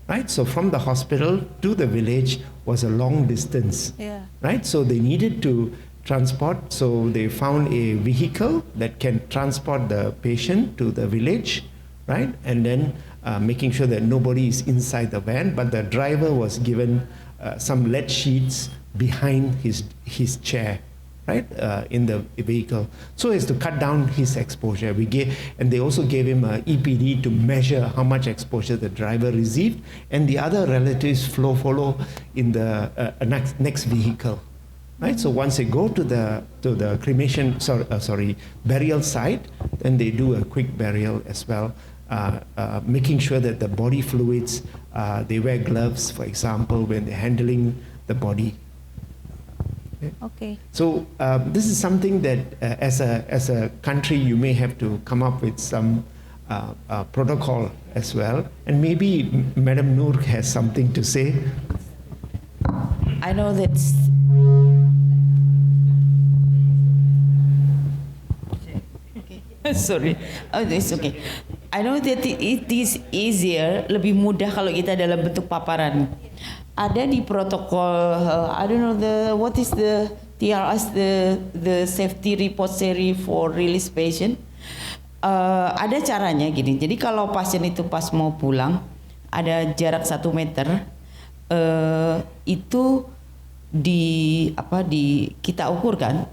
right? So from the hospital to the village was a long distance, Yeah. right? So they needed to transport, so they found a vehicle that can transport the patient to the village, right? And then making sure that nobody is inside the van, but the driver was given some lead sheets behind his chair, right, in the vehicle, so as to cut down his exposure. And they also gave him a EPD to measure how much exposure the driver received, and the other relatives follow in the next vehicle, right? So once they go to the cremation, burial site, then they do a quick burial as well, making sure that the body fluids, they wear gloves, for example, when they're handling the body. Okay. So this is something that as a country you may have to come up with some protocol as well, and maybe Madam Noor has something to say. I know that sorry, oh it's okay. I know that it is easier, lebih mudah kalau kita dalam bentuk paparan. Ada di protokol, I don't know what is the TRS, the safety repository for release patient. Ada caranya gini. Jadi kalau pasien itu pas mau pulang, ada jarak 1 meter, itu kita ukurkan.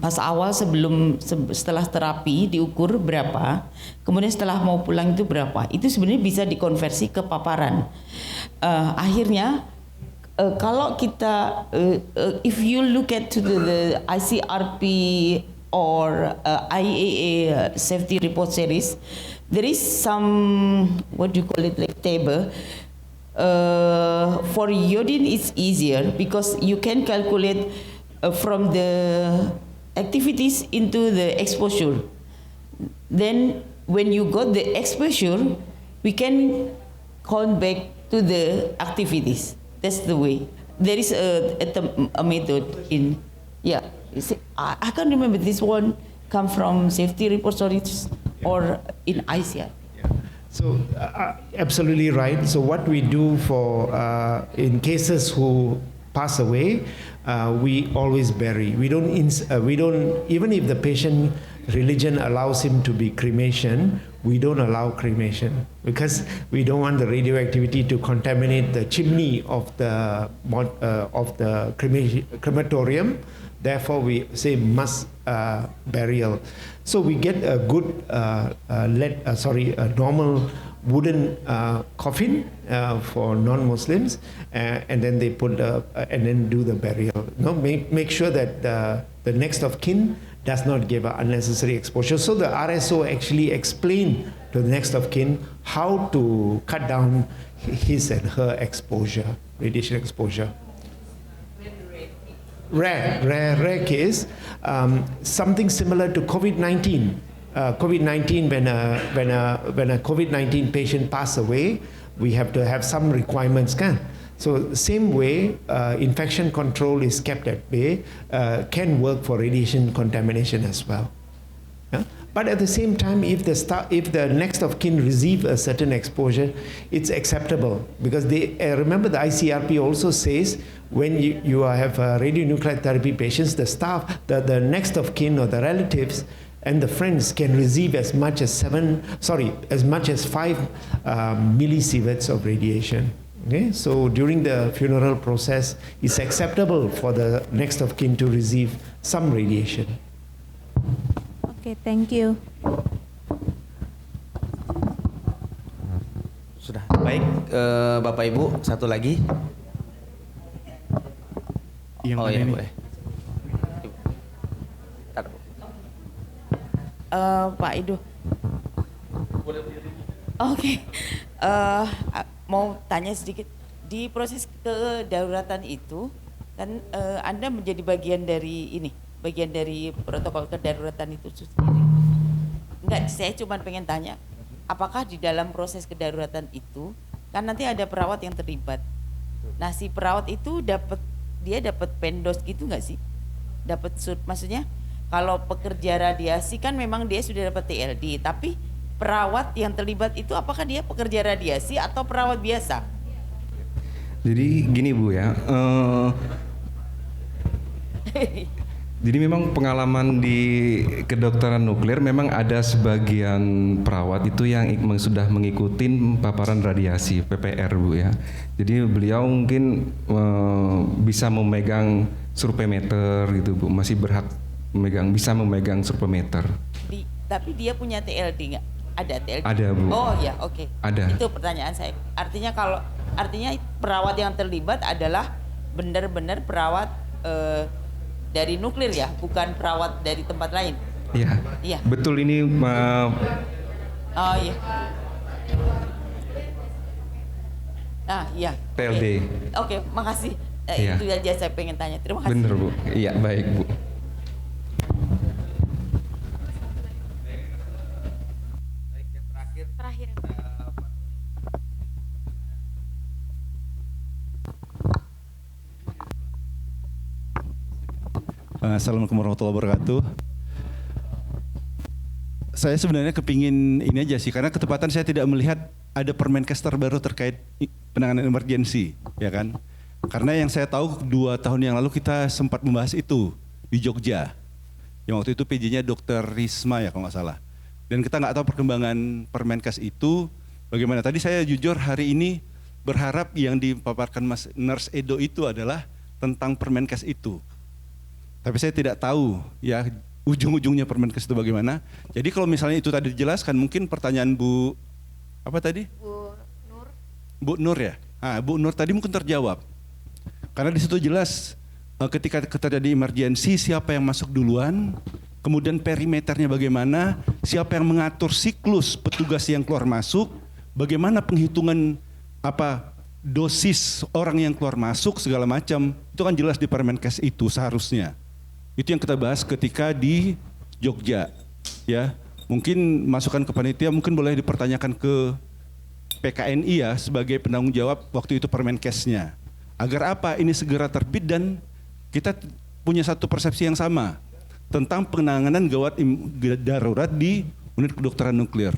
Pas awal setelah terapi diukur berapa, kemudian setelah mau pulang itu berapa. Itu sebenarnya bisa dikonversi ke paparan. Akhirnya kalau kita if you look at the ICRP or IAA safety report series, there is some what do you call it, like table. For iodine it's easier because you can calculate from the activities into the exposure. Then when you got the exposure, we can count back to the activities. That's the way. There is a method in, yeah. I can't remember this one come from safety repositories or in ICR. So absolutely right. So what we do for in cases who pass away, we always bury. We don't even if the patient religion allows him to be cremation, we don't allow cremation because we don't want the radioactivity to contaminate the chimney of the crematorium. Therefore, we say must burial. So we get a good a normal wooden coffin for non-Muslims, and then they put and then do the burial. No, make sure that the next of kin does not give unnecessary exposure. So the RSO actually explained to the next of kin how to cut down his and her exposure, radiation exposure. Rare case, something similar to COVID-19. COVID-19, when a COVID-19 patient pass away, we have to have some requirements. So same way, infection control is kept at bay, can work for radiation contamination as well. Yeah? But at the same time, if the next of kin receive a certain exposure, it's acceptable because they remember the ICRP also says when you have radionuclide therapy patients, the next of kin or the relatives and the friends can receive as much as 5 millisieverts of radiation. Okay, so during the funeral process, it's acceptable for the next of kin to receive some radiation. Okay, thank you. Sudah baik, Bapak Ibu, satu lagi. Yang oh ya, boleh. Pak Ido. Oke. Mau tanya sedikit. Di proses kedaruratan itu kan Anda menjadi bagian dari protokol kedaruratan itu sendiri. Enggak, saya cuma pengen tanya, apakah di dalam proses kedaruratan itu kan nanti ada perawat yang terlibat. Nah, si perawat itu dapat pendos gitu nggak sih? Dapat maksudnya Kalau pekerja radiasi kan memang dia sudah dapat TLD, tapi perawat yang terlibat itu apakah dia pekerja radiasi atau perawat biasa? Jadi gini Bu ya, jadi memang pengalaman di kedokteran nuklir memang ada sebagian perawat itu yang sudah mengikuti paparan radiasi PPR Bu ya. Jadi beliau mungkin bisa memegang surveimeter gitu Bu, masih berhak bisa memegang surveimeter. Tapi dia punya TLD nggak? Ada TLD? Ada Bu. Oh ya, oke. Ada. Itu pertanyaan saya. Artinya perawat yang terlibat adalah benar-benar perawat dari nuklir ya, bukan perawat dari tempat lain. Iya. Iya. Betul ini. Oh iya. Iya. TLD. Oke, makasih. Iya. Itu aja saya pengen tanya. Terima kasih. Bener Bu. Iya, baik Bu. Terakhir. Assalamualaikum warahmatullahi wabarakatuh. Saya sebenarnya kepingin ini aja sih, karena ketepatan saya tidak melihat ada Permenkes terbaru terkait penanganan emergensi, ya kan? Karena yang saya tahu 2 tahun yang lalu kita sempat membahas itu di Jogja. Yang waktu itu PJ-nya Dr. Risma ya kalau nggak salah. Dan kita nggak tahu perkembangan Permenkes itu bagaimana. Tadi saya jujur hari ini berharap yang dipaparkan Mas Nurse Edo itu adalah tentang Permenkes itu. Tapi saya tidak tahu ya ujung-ujungnya Permenkes itu bagaimana. Jadi kalau misalnya itu tadi dijelaskan, mungkin pertanyaan Bu apa tadi? Bu Nur. Bu Nur ya. Bu Nur tadi mungkin terjawab. Karena di situ jelas ketika terjadi emergensi siapa yang masuk duluan, kemudian perimeternya bagaimana, siapa yang mengatur siklus petugas yang keluar masuk, bagaimana penghitungan dosis orang yang keluar masuk segala macam. Itu kan jelas di Permenkes itu seharusnya. Itu yang kita bahas ketika di Jogja, ya. Mungkin masukan ke panitia mungkin boleh dipertanyakan ke PKNI ya sebagai penanggung jawab waktu itu Permenkesnya. Agar apa ini segera terbit dan kita punya satu persepsi yang sama tentang penanganan gawat darurat di unit kedokteran nuklir.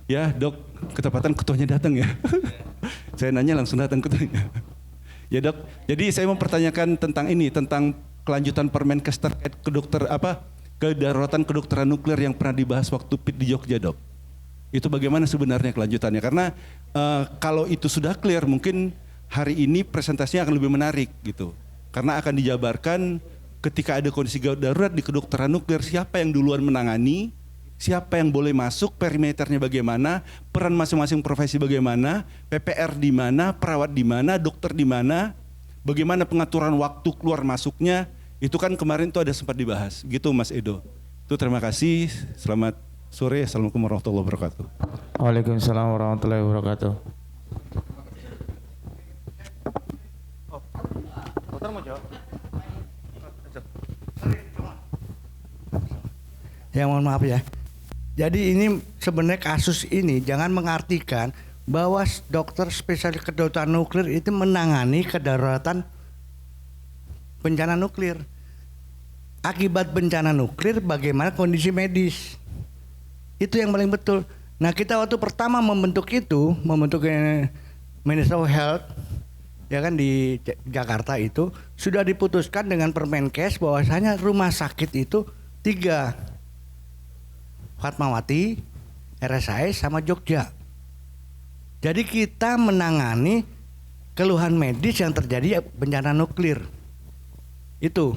Ya Dok, ketepatan ketuanya datang ya. Saya nanya langsung datang ketuanya. Ya Dok, jadi saya mau pertanyakan tentang ini, tentang kelanjutan Permenkes terkait kedaruratan kedokteran nuklir yang pernah dibahas waktu PIT di Jogja Dok. Itu bagaimana sebenarnya kelanjutannya? Karena kalau itu sudah clear mungkin hari ini presentasinya akan lebih menarik gitu. Karena akan dijabarkan ketika ada kondisi gawat darurat di kedokteran nuklir, siapa yang duluan menangani, siapa yang boleh masuk, perimeternya bagaimana, peran masing-masing profesi bagaimana, PPR di mana, perawat di mana, dokter di mana, bagaimana pengaturan waktu keluar masuknya, itu kan kemarin tuh ada sempat dibahas. Gitu Mas Edo. Itu terima kasih, selamat sore, assalamualaikum warahmatullahi wabarakatuh. Waalaikumsalam warahmatullahi wabarakatuh. Dokter mau jawab? Ya mohon maaf ya. Jadi ini sebenarnya kasus ini jangan mengartikan bahwa dokter spesialis kedokteran nuklir itu menangani kedaruratan bencana nuklir. Akibat bencana nuklir bagaimana kondisi medis. Itu yang paling betul. Nah kita waktu pertama membentuk Ministry of Health ya kan di Jakarta itu sudah diputuskan dengan Permenkes bahwasanya rumah sakit itu 3. Fatmawati, RSI sama Jogja. Jadi kita menangani keluhan medis yang terjadi bencana nuklir. Itu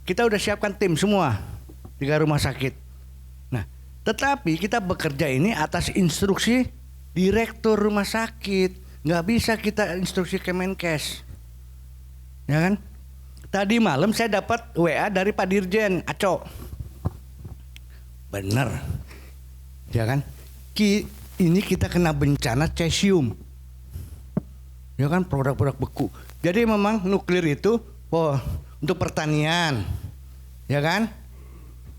kita udah siapkan tim semua 3 rumah sakit. Nah, tetapi kita bekerja ini atas instruksi direktur rumah sakit. Nggak bisa kita instruksi Kemenkes. Ya kan? Tadi malam saya dapat WA dari Pak Dirjen Aco. Bener, ya kan? Ini kita kena bencana cesium, ya kan, produk-produk beku. Jadi memang nuklir itu untuk pertanian, ya kan?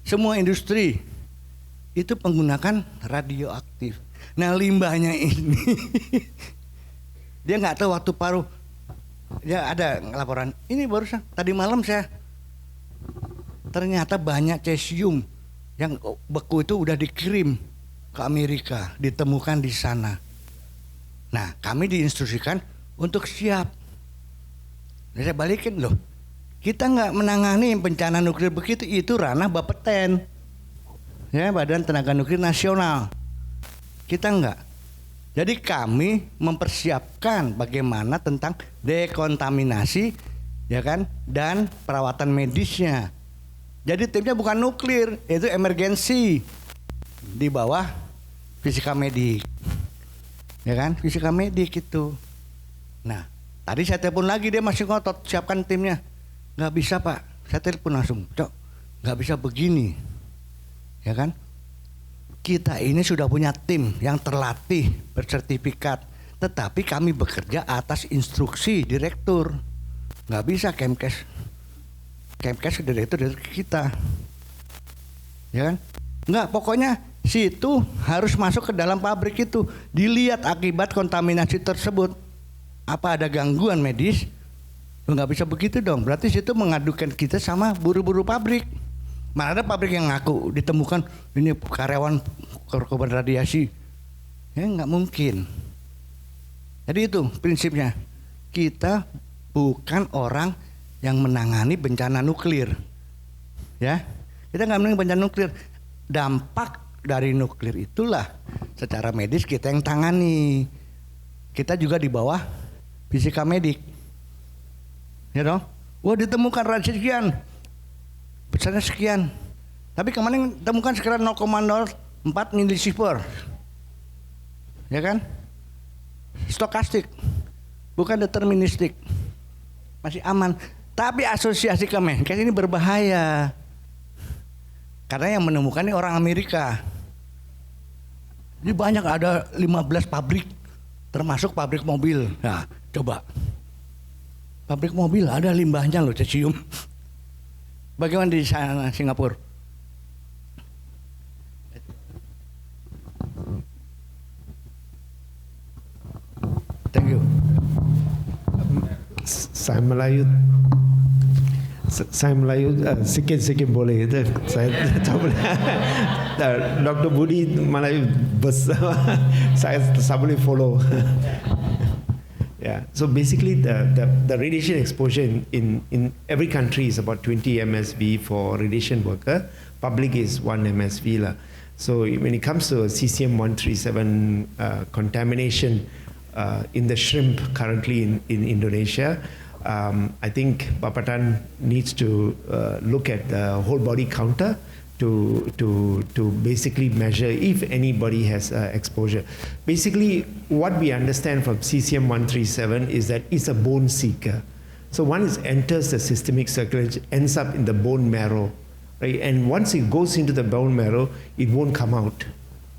Semua industri itu menggunakan radioaktif. Nah limbahnya ini, dia nggak tahu waktu paruh. Ya ada laporan. Ini barusan tadi malam saya ternyata banyak cesium yang beku itu udah dikirim ke Amerika, ditemukan di sana. Nah, kami diinstruksikan untuk siap. Nah, saya balikin loh, kita nggak menangani bencana nuklir begitu, itu ranah Bapeten, ya, Badan Tenaga Nuklir Nasional. Kita nggak. Jadi kami mempersiapkan bagaimana tentang dekontaminasi, ya kan, dan perawatan medisnya. Jadi timnya bukan nuklir, itu emergensi di bawah fisika medik, ya kan, fisika medik itu. Nah, tadi saya telepon lagi, dia masih ngotot siapkan timnya. Nggak bisa Pak, saya telepon langsung, Cok, nggak bisa begini, ya kan. Kita ini sudah punya tim yang terlatih, bersertifikat, tetapi kami bekerja atas instruksi direktur. Nggak bisa Kemkes direktur kita, ya kan? Nggak, pokoknya situ harus masuk ke dalam pabrik itu, dilihat akibat kontaminasi tersebut, apa ada gangguan medis. Nggak bisa begitu dong, berarti situ mengadukan kita sama buru-buru pabrik. Mana ada pabrik yang ngaku ditemukan ini karyawan korban radiasi, ya nggak mungkin. Jadi itu prinsipnya, kita bukan orang yang menangani bencana nuklir, ya. Kita nggak menangani bencana nuklir. Dampak dari nuklir itulah secara medis kita yang tangani. Kita juga di bawah fisika medik, ya dong. Wah, ditemukan radiasi sekian, besarnya sekian. Tapi kemarin ditemukan sekitar 0,04 milisievert, ya kan? Stokastik, bukan deterministik, masih aman. Tapi asosiasi Kemenkes ini berbahaya. Karena yang menemukan ini orang Amerika. Ini banyak, ada 15 pabrik, termasuk pabrik mobil. Nah, coba. Pabrik mobil ada limbahnya loh, cesium. Bagaimana di sana Singapura? Thank you. Saya Melayu sikit-sikit boleh. Saya tak boleh. Dr. Budi Melayu besar. Saya boleh follow. Yeah. So basically, the radiation exposure in every country is about 20 MSV for radiation worker. Public is 1 MSV lah. So when it comes to cesium 137 contamination in the shrimp currently in Indonesia, I think Bapatan needs to look at the whole body counter to basically measure if anybody has exposure. Basically, what we understand from cesium 137 is that it's a bone seeker. So once it enters the systemic circulation, ends up in the bone marrow, right? And once it goes into the bone marrow, it won't come out,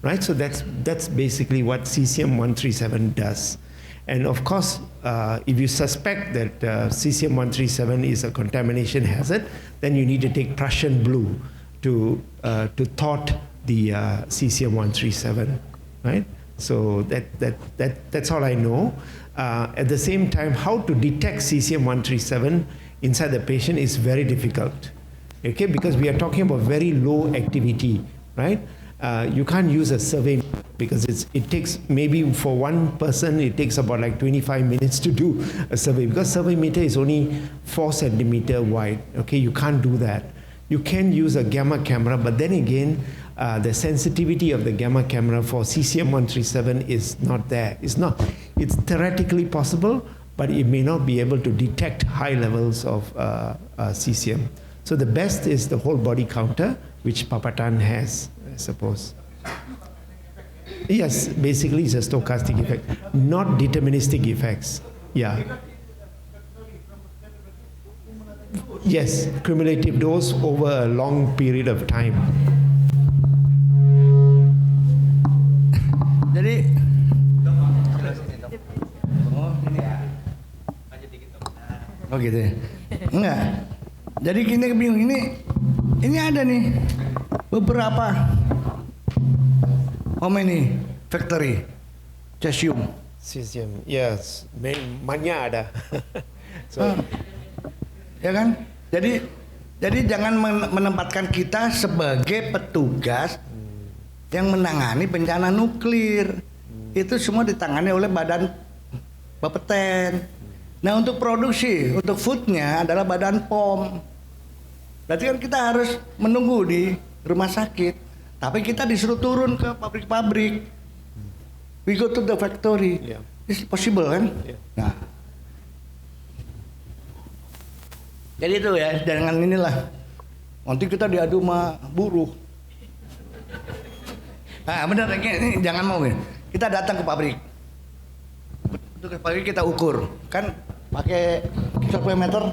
right? So that's basically what cesium 137 does. And of course, if you suspect that cesium 137 is a contamination hazard, then you need to take Prussian blue to thwart the cesium 137, right? So that's all I know. At the same time, how to detect cesium 137 inside the patient is very difficult, okay? Because we are talking about very low activity, right? You can't use a survey because it takes, maybe for one person it takes about like 25 minutes to do a survey, because survey meter is only 4 centimeter wide, okay? You can't do that. You can use a gamma camera, but then again, the sensitivity of the gamma camera for cesium 137 is not there. It's theoretically possible, but it may not be able to detect high levels of cesium. So the best is the whole body counter, which Papatan has, I suppose. Yes, basically it's a stochastic effect, not deterministic effects. Yeah. Yes, cumulative dose over a long period of time. Jadi oh gitu ya? Enggak. Jadi kita bingung, ini ada nih beberapa many factory cesium. Cesium, yes, banyak ada. So, ya kan? Jadi jangan menempatkan kita sebagai petugas yang menangani bencana nuklir. Itu semua ditangani oleh Badan Bapeten. Nah untuk produksi, untuk foodnya adalah Badan POM. Berarti kan kita harus menunggu di rumah sakit. Tapi kita disuruh turun ke pabrik-pabrik. We go to the factory. Yeah. It's possible kan? Yeah. Nah. Jadi itu ya, jangan inilah. Nanti kita diadu sama buruh. Nah benar, ini jangan mau nih. Kita datang ke pabrik. Untuk ke pabrik kita ukur. Kan pakai survey meter?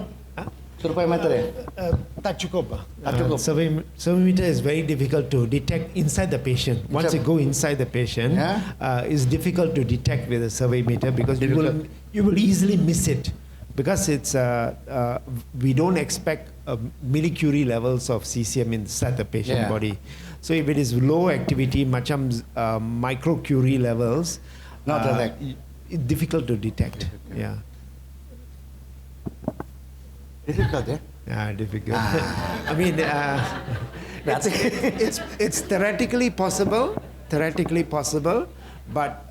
Survey meter ya? Tak cukup. Tak cukup. Survey meter is very difficult to detect inside the patient. Once you go inside the patient, it's difficult to detect with a survey meter because you will easily miss it. Because it's we don't expect millicurie levels of cesium inside the patient body. So if it is low activity, macam microcurie levels, not detect. It's difficult to detect. Yeah. Difficult ya? Yeah, difficult. I mean, it's theoretically possible, but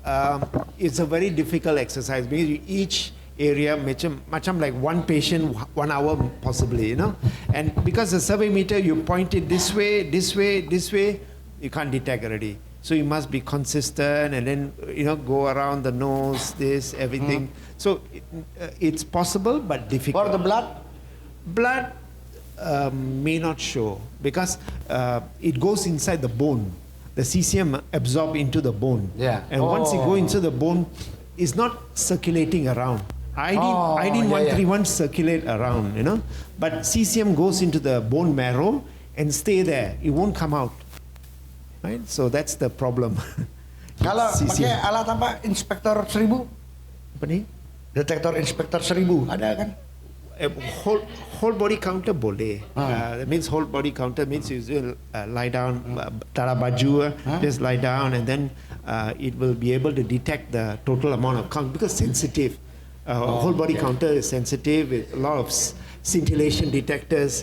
it's a very difficult exercise because each area macam like one patient 1 hour possibly, you know, and because the survey meter you point it this way, you can't detect already. So you must be consistent and then go around the nose, this everything. So it's possible but difficult. For the blood may not show because it goes inside the bone. The cesium absorb into the bone. Yeah. And once it go into the bone, it's not circulating around. Iodine 131 circulate around, but cesium goes into the bone marrow and stay there. It won't come out. Right? So that's the problem. Kalau pakai alat apa? Inspektor 1000? Apa nih? Detektor inspektor 1000 ada kan? Whole body counter boleh. That means whole body counter means you will lie down, tara baju, just lie down, and then it will be able to detect the total amount of count because sensitive. Whole body counter is sensitive with a lot of scintillation detectors.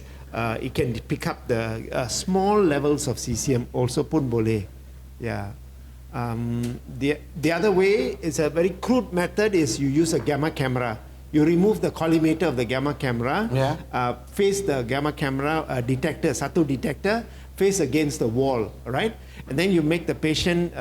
It can pick up the small levels of cesium also pun boleh. Yeah. The other way is a very crude method is you use a gamma camera. You remove the collimator of the gamma camera, face the gamma camera detector, satu detector, face against the wall, right? And then you make the patient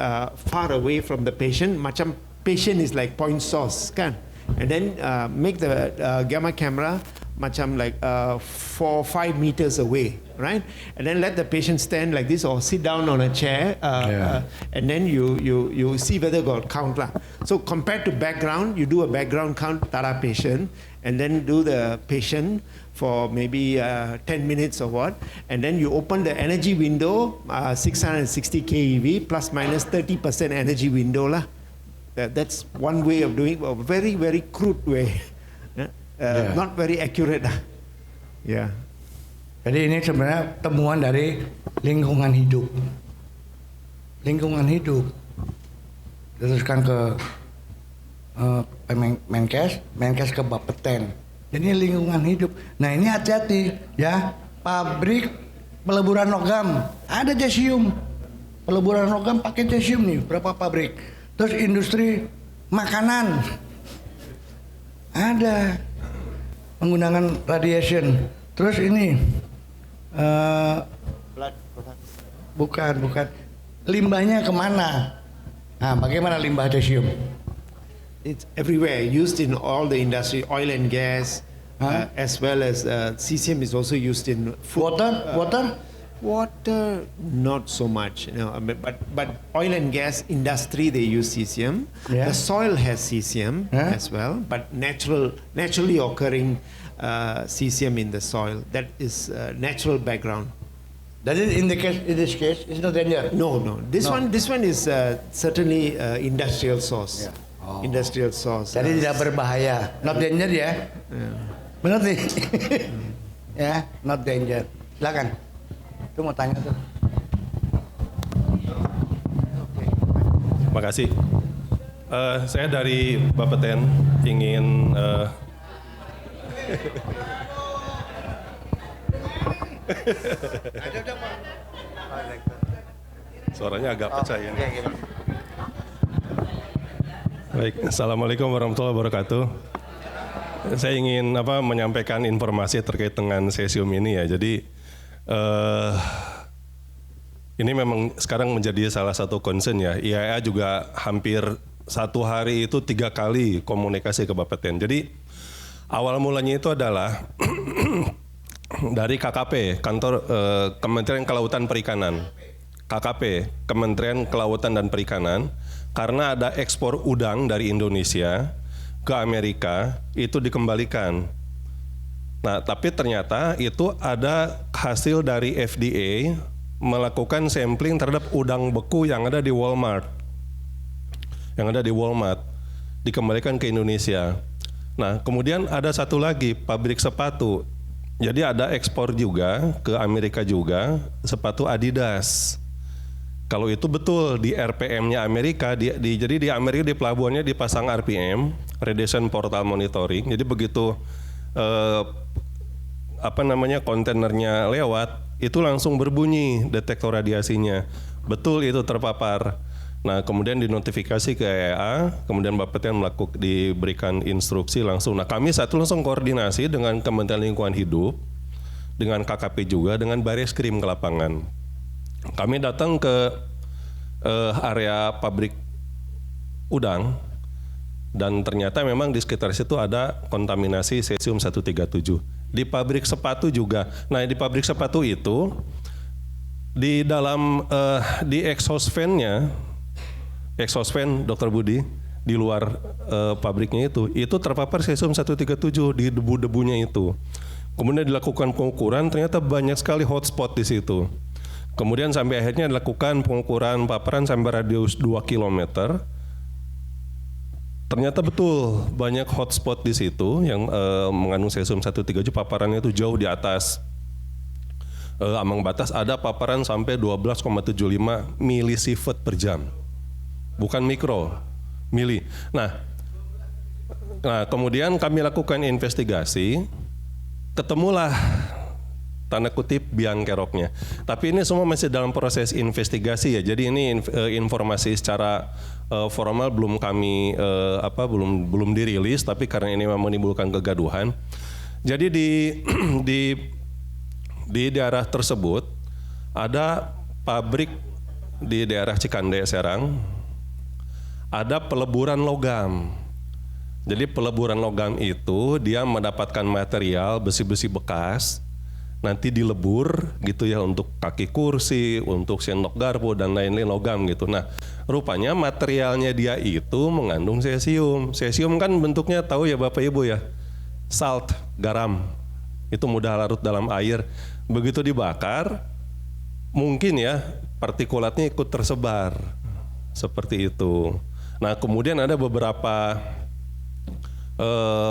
far away from the patient. Macam patient is like point source, kan? And then make the gamma camera macam like 4-5 meters away, right? And then let the patient stand like this or sit down on a chair, and then you see whether got count lah. So compared to background, you do a background count tara patient, and then do the patient for maybe 10 minutes or what, and then you open the energy window 660 keV plus minus 30% energy window lah. That's one way of doing it, a very, very crude way. Not very accurate. Yeah. Jadi ini sebenarnya temuan dari lingkungan hidup. Lingkungan hidup. Diteruskan ke Menkes ke Bapeten. Jadi lingkungan hidup. Nah ini hati-hati ya. Pabrik peleburan logam ada cesium. Peleburan logam pakai cesium nih. Berapa pabrik? Terus industri makanan ada menggunakan radiation. Terus ini bukan limbahnya kemana? Nah, bagaimana limbah cesium? It's everywhere, used in all the industry, oil and gas, as well as cesium is also used in food. Water, not so much, but oil and gas industry they use cesium. The soil has cesium as well, but naturally occurring cesium in the soil. That is natural background. That is in this case, it's not danger. No. This one is certainly industrial source. Industrial source. Jadi tidak berbahaya, not danger ya. Benar sih. Ya, not danger. Silakan. Itu mau tanya tuh. Terima kasih. Saya dari Bapeten ingin Suaranya agak pecah ya. Baik, Assalamualaikum warahmatullahi wabarakatuh. Saya ingin menyampaikan informasi terkait dengan cesium ini ya. Jadi ini memang sekarang menjadi salah satu concern ya. IAEA juga hampir satu hari itu 3 kali komunikasi ke Bapeten. Jadi awal mulanya itu adalah dari KKP, kantor Kementerian Kelautan Perikanan. KKP, Kementerian Kelautan dan Perikanan, karena ada ekspor udang dari Indonesia ke Amerika, itu dikembalikan. Nah, tapi ternyata itu ada hasil dari FDA melakukan sampling terhadap udang beku yang ada di Walmart. Dikembalikan ke Indonesia. Nah, kemudian ada satu lagi, pabrik sepatu. Jadi ada ekspor juga ke Amerika juga, sepatu Adidas. Kalau itu betul di RPM-nya Amerika, jadi di Amerika di pelabuhannya dipasang RPM, Radiation Portal Monitoring. Jadi begitu kontainernya lewat, itu langsung berbunyi detektor radiasinya. Betul itu terpapar. Nah, kemudian dinotifikasi ke IAEA, kemudian Bapeten diberikan instruksi langsung. Nah, kami saat itu langsung koordinasi dengan Kementerian Lingkungan Hidup, dengan KKP juga, dengan Bareskrim ke lapangan. Kami datang ke area pabrik udang dan ternyata memang di sekitar situ ada kontaminasi cesium 137. Di pabrik sepatu juga. Nah, di pabrik sepatu itu di dalam di exhaust fan Dr. Budi di luar pabriknya itu terpapar cesium 137 di debu-debunya itu. Kemudian dilakukan pengukuran, ternyata banyak sekali hotspot di situ. Kemudian sampai akhirnya dilakukan pengukuran paparan sampai radius 2 km. Ternyata betul banyak hotspot di situ yang mengandung cesium 137, paparannya itu jauh di atas ambang batas, ada paparan sampai 12,75 milisievert per jam. Bukan mikro, mili. Nah, kemudian kami lakukan investigasi, ketemulah tanda kutip biang keroknya. Tapi ini semua masih dalam proses investigasi ya. Jadi ini informasi secara formal belum kami belum dirilis, tapi karena ini memang menimbulkan kegaduhan. Jadi di daerah tersebut ada pabrik di daerah Cikande Serang, ada peleburan logam. Jadi peleburan logam itu dia mendapatkan material besi-besi bekas, nanti dilebur gitu ya untuk kaki kursi, untuk sendok garpu dan lain-lain logam gitu. Nah, rupanya materialnya dia itu mengandung cesium. Cesium kan bentuknya tahu ya Bapak Ibu ya, salt, garam. Itu mudah larut dalam air. Begitu dibakar, mungkin ya partikulatnya ikut tersebar. Seperti itu. Nah, kemudian ada beberapa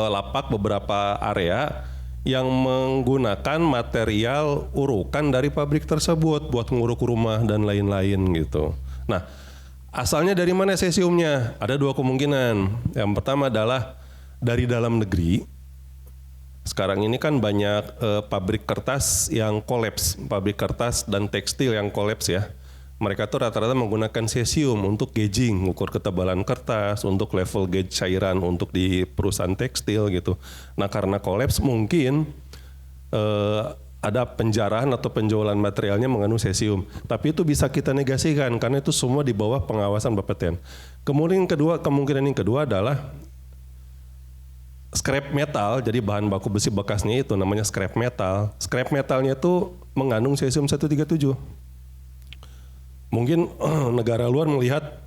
lapak, beberapa area yang menggunakan material urukan dari pabrik tersebut buat nguruk rumah dan lain-lain gitu. Nah, asalnya dari mana cesiumnya? Ada dua kemungkinan. Yang pertama adalah dari dalam negeri. Sekarang ini kan banyak pabrik kertas yang kolaps, pabrik kertas dan tekstil yang kolaps ya. Mereka tuh rata-rata menggunakan cesium untuk gauging, ukur ketebalan kertas, untuk level gauge cairan untuk di perusahaan tekstil gitu. Nah, karena kolaps mungkin ada penjarahan atau penjualan materialnya mengandung cesium. Tapi itu bisa kita negasikan karena itu semua di bawah pengawasan Bapeten. Kemungkinan yang kedua adalah scrap metal, jadi bahan baku besi bekasnya itu namanya scrap metal. Scrap metalnya itu mengandung cesium 137. Mungkin negara luar melihat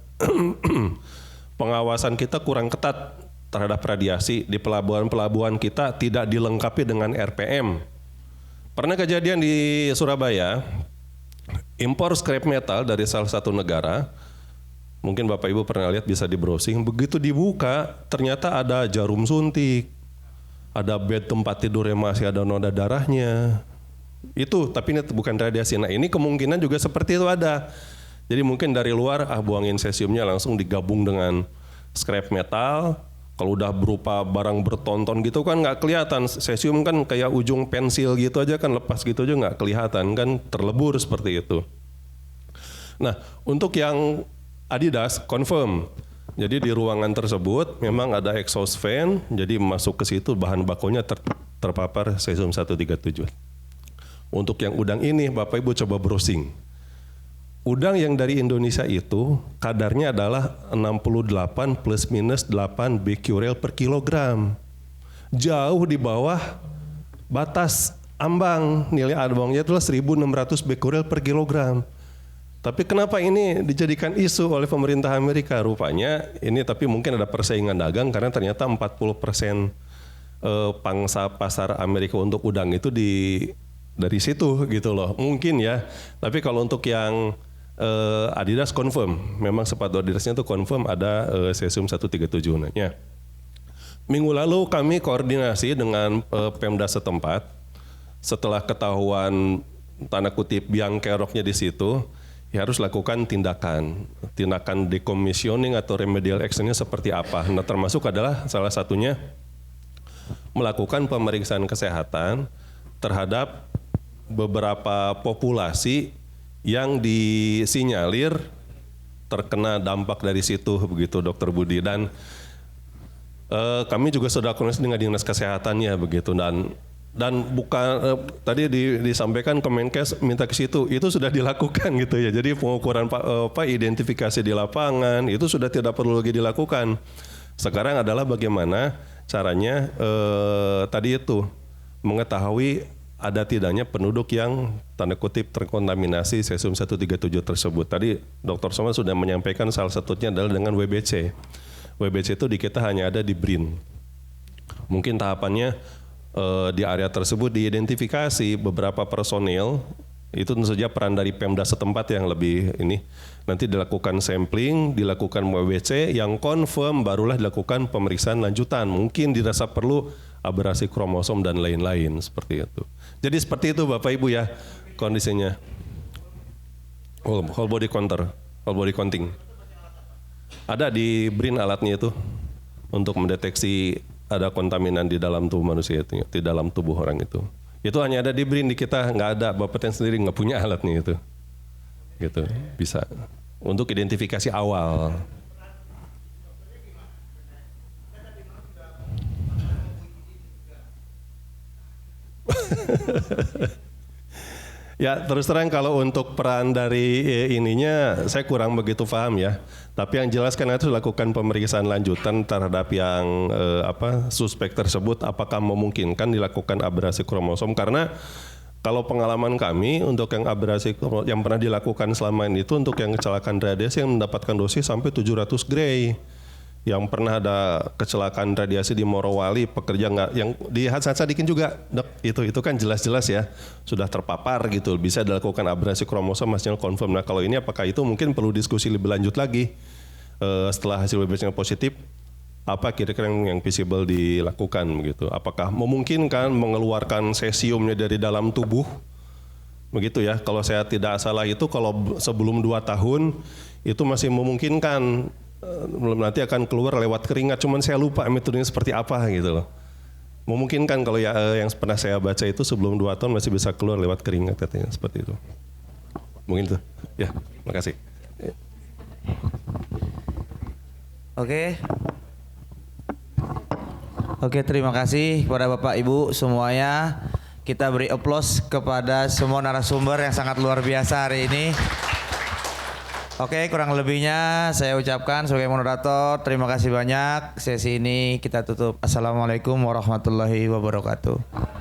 pengawasan kita kurang ketat terhadap radiasi. Di pelabuhan-pelabuhan kita tidak dilengkapi dengan RPM. Pernah kejadian di Surabaya, impor scrap metal dari salah satu negara. Mungkin Bapak Ibu pernah lihat, bisa di browsing. Begitu dibuka, ternyata ada jarum suntik, ada bed tempat tidur yang masih ada noda darahnya. Itu, tapi ini bukan radiasi. Nah, ini kemungkinan juga seperti itu ada. Jadi mungkin dari luar buangin cesiumnya langsung digabung dengan scrap metal, Kalau udah berupa barang bertonton gitu kan nggak kelihatan. Cesium kan kayak ujung pensil gitu aja kan, lepas gitu aja nggak kelihatan kan, terlebur seperti itu. Nah, untuk yang Adidas confirm. Jadi di ruangan tersebut memang ada exhaust fan, jadi masuk ke situ bahan bakunya terpapar cesium 137. Untuk yang udang ini Bapak Ibu coba browsing. Udang yang dari Indonesia itu kadarnya adalah 68 plus minus 8 becquerel per kilogram. Jauh di bawah batas ambang, nilai ambangnya itulah 1600 becquerel per kilogram. Tapi kenapa ini dijadikan isu oleh pemerintah Amerika? Rupanya ini tapi mungkin ada persaingan dagang karena ternyata 40% pangsa pasar Amerika untuk udang itu dari situ gitu loh. Mungkin ya. Tapi kalau untuk yang Adidas confirm, memang sepatu Adidasnya itu confirm ada cesium 137. Nah, minggu lalu kami koordinasi dengan Pemda setempat. Setelah ketahuan tanda kutip biang keroknya di situ, ya harus lakukan tindakan decommissioning atau remedial actionnya seperti apa. Nah, termasuk adalah salah satunya melakukan pemeriksaan kesehatan terhadap beberapa populasi yang disinyalir terkena dampak dari situ, begitu Dokter Budi. Dan kami juga sudah koordinasi dengan dinas kesehatannya begitu, dan bukan tadi disampaikan Kemenkes minta ke situ, itu sudah dilakukan gitu ya. Jadi pengukuran identifikasi di lapangan itu sudah tidak perlu lagi dilakukan. Sekarang adalah bagaimana caranya tadi itu mengetahui ada tidaknya penduduk yang tanda kutip terkontaminasi cesium 137 tersebut. Tadi Dr. Soma sudah menyampaikan salah satunya adalah dengan WBC. WBC itu di kita hanya ada di BRIN. Mungkin tahapannya di area tersebut diidentifikasi beberapa personil, itu tentu saja peran dari Pemda setempat yang lebih ini. Nanti dilakukan sampling, dilakukan WBC, yang confirm barulah dilakukan pemeriksaan lanjutan. Mungkin dirasa perlu aberasi kromosom dan lain-lain seperti itu. Jadi seperti itu Bapak Ibu ya kondisinya. Whole body counter, whole body counting. Ada di BRIN alatnya itu untuk mendeteksi ada kontaminan di dalam tubuh manusia itu, di dalam tubuh orang itu. Itu hanya ada di BRIN, di kita nggak ada. Bapak sendiri nggak punya alatnya itu. Gitu, bisa untuk identifikasi awal. Ya terus terang kalau untuk peran dari ininya saya kurang begitu paham ya. Tapi yang jelas kan harus lakukan pemeriksaan lanjutan terhadap yang suspek tersebut, apakah memungkinkan dilakukan aberasi kromosom, karena kalau pengalaman kami untuk yang aberasi yang pernah dilakukan selama ini itu untuk yang kecelakaan radiasi yang mendapatkan dosis sampai 700 gray. Yang pernah ada kecelakaan radiasi di Morowali, pekerja nggak, yang di Hasan Sadikin juga, dok, itu kan jelas-jelas ya sudah terpapar gitu, bisa dilakukan abrasi kromosom, hasilnya confirm. Nah kalau ini apakah itu mungkin perlu diskusi lebih lanjut lagi setelah hasil WBC-nya positif, apa kira-kira yang visible dilakukan begitu? Apakah memungkinkan mengeluarkan cesiumnya dari dalam tubuh? Begitu ya, kalau saya tidak salah itu kalau sebelum 2 tahun itu masih memungkinkan. Nanti akan keluar lewat keringat, cuman saya lupa metodenya seperti apa gitu loh. Memungkinkan kalau yang pernah saya baca itu sebelum 2 tahun masih bisa keluar lewat keringat katanya, seperti itu. Mungkin itu. Ya, makasih. Oke, terima kasih kepada Bapak Ibu semuanya. Kita beri aplaus kepada semua narasumber yang sangat luar biasa hari ini. Oke, kurang lebihnya saya ucapkan sebagai moderator, terima kasih banyak. Sesi ini kita tutup. Assalamualaikum warahmatullahi wabarakatuh.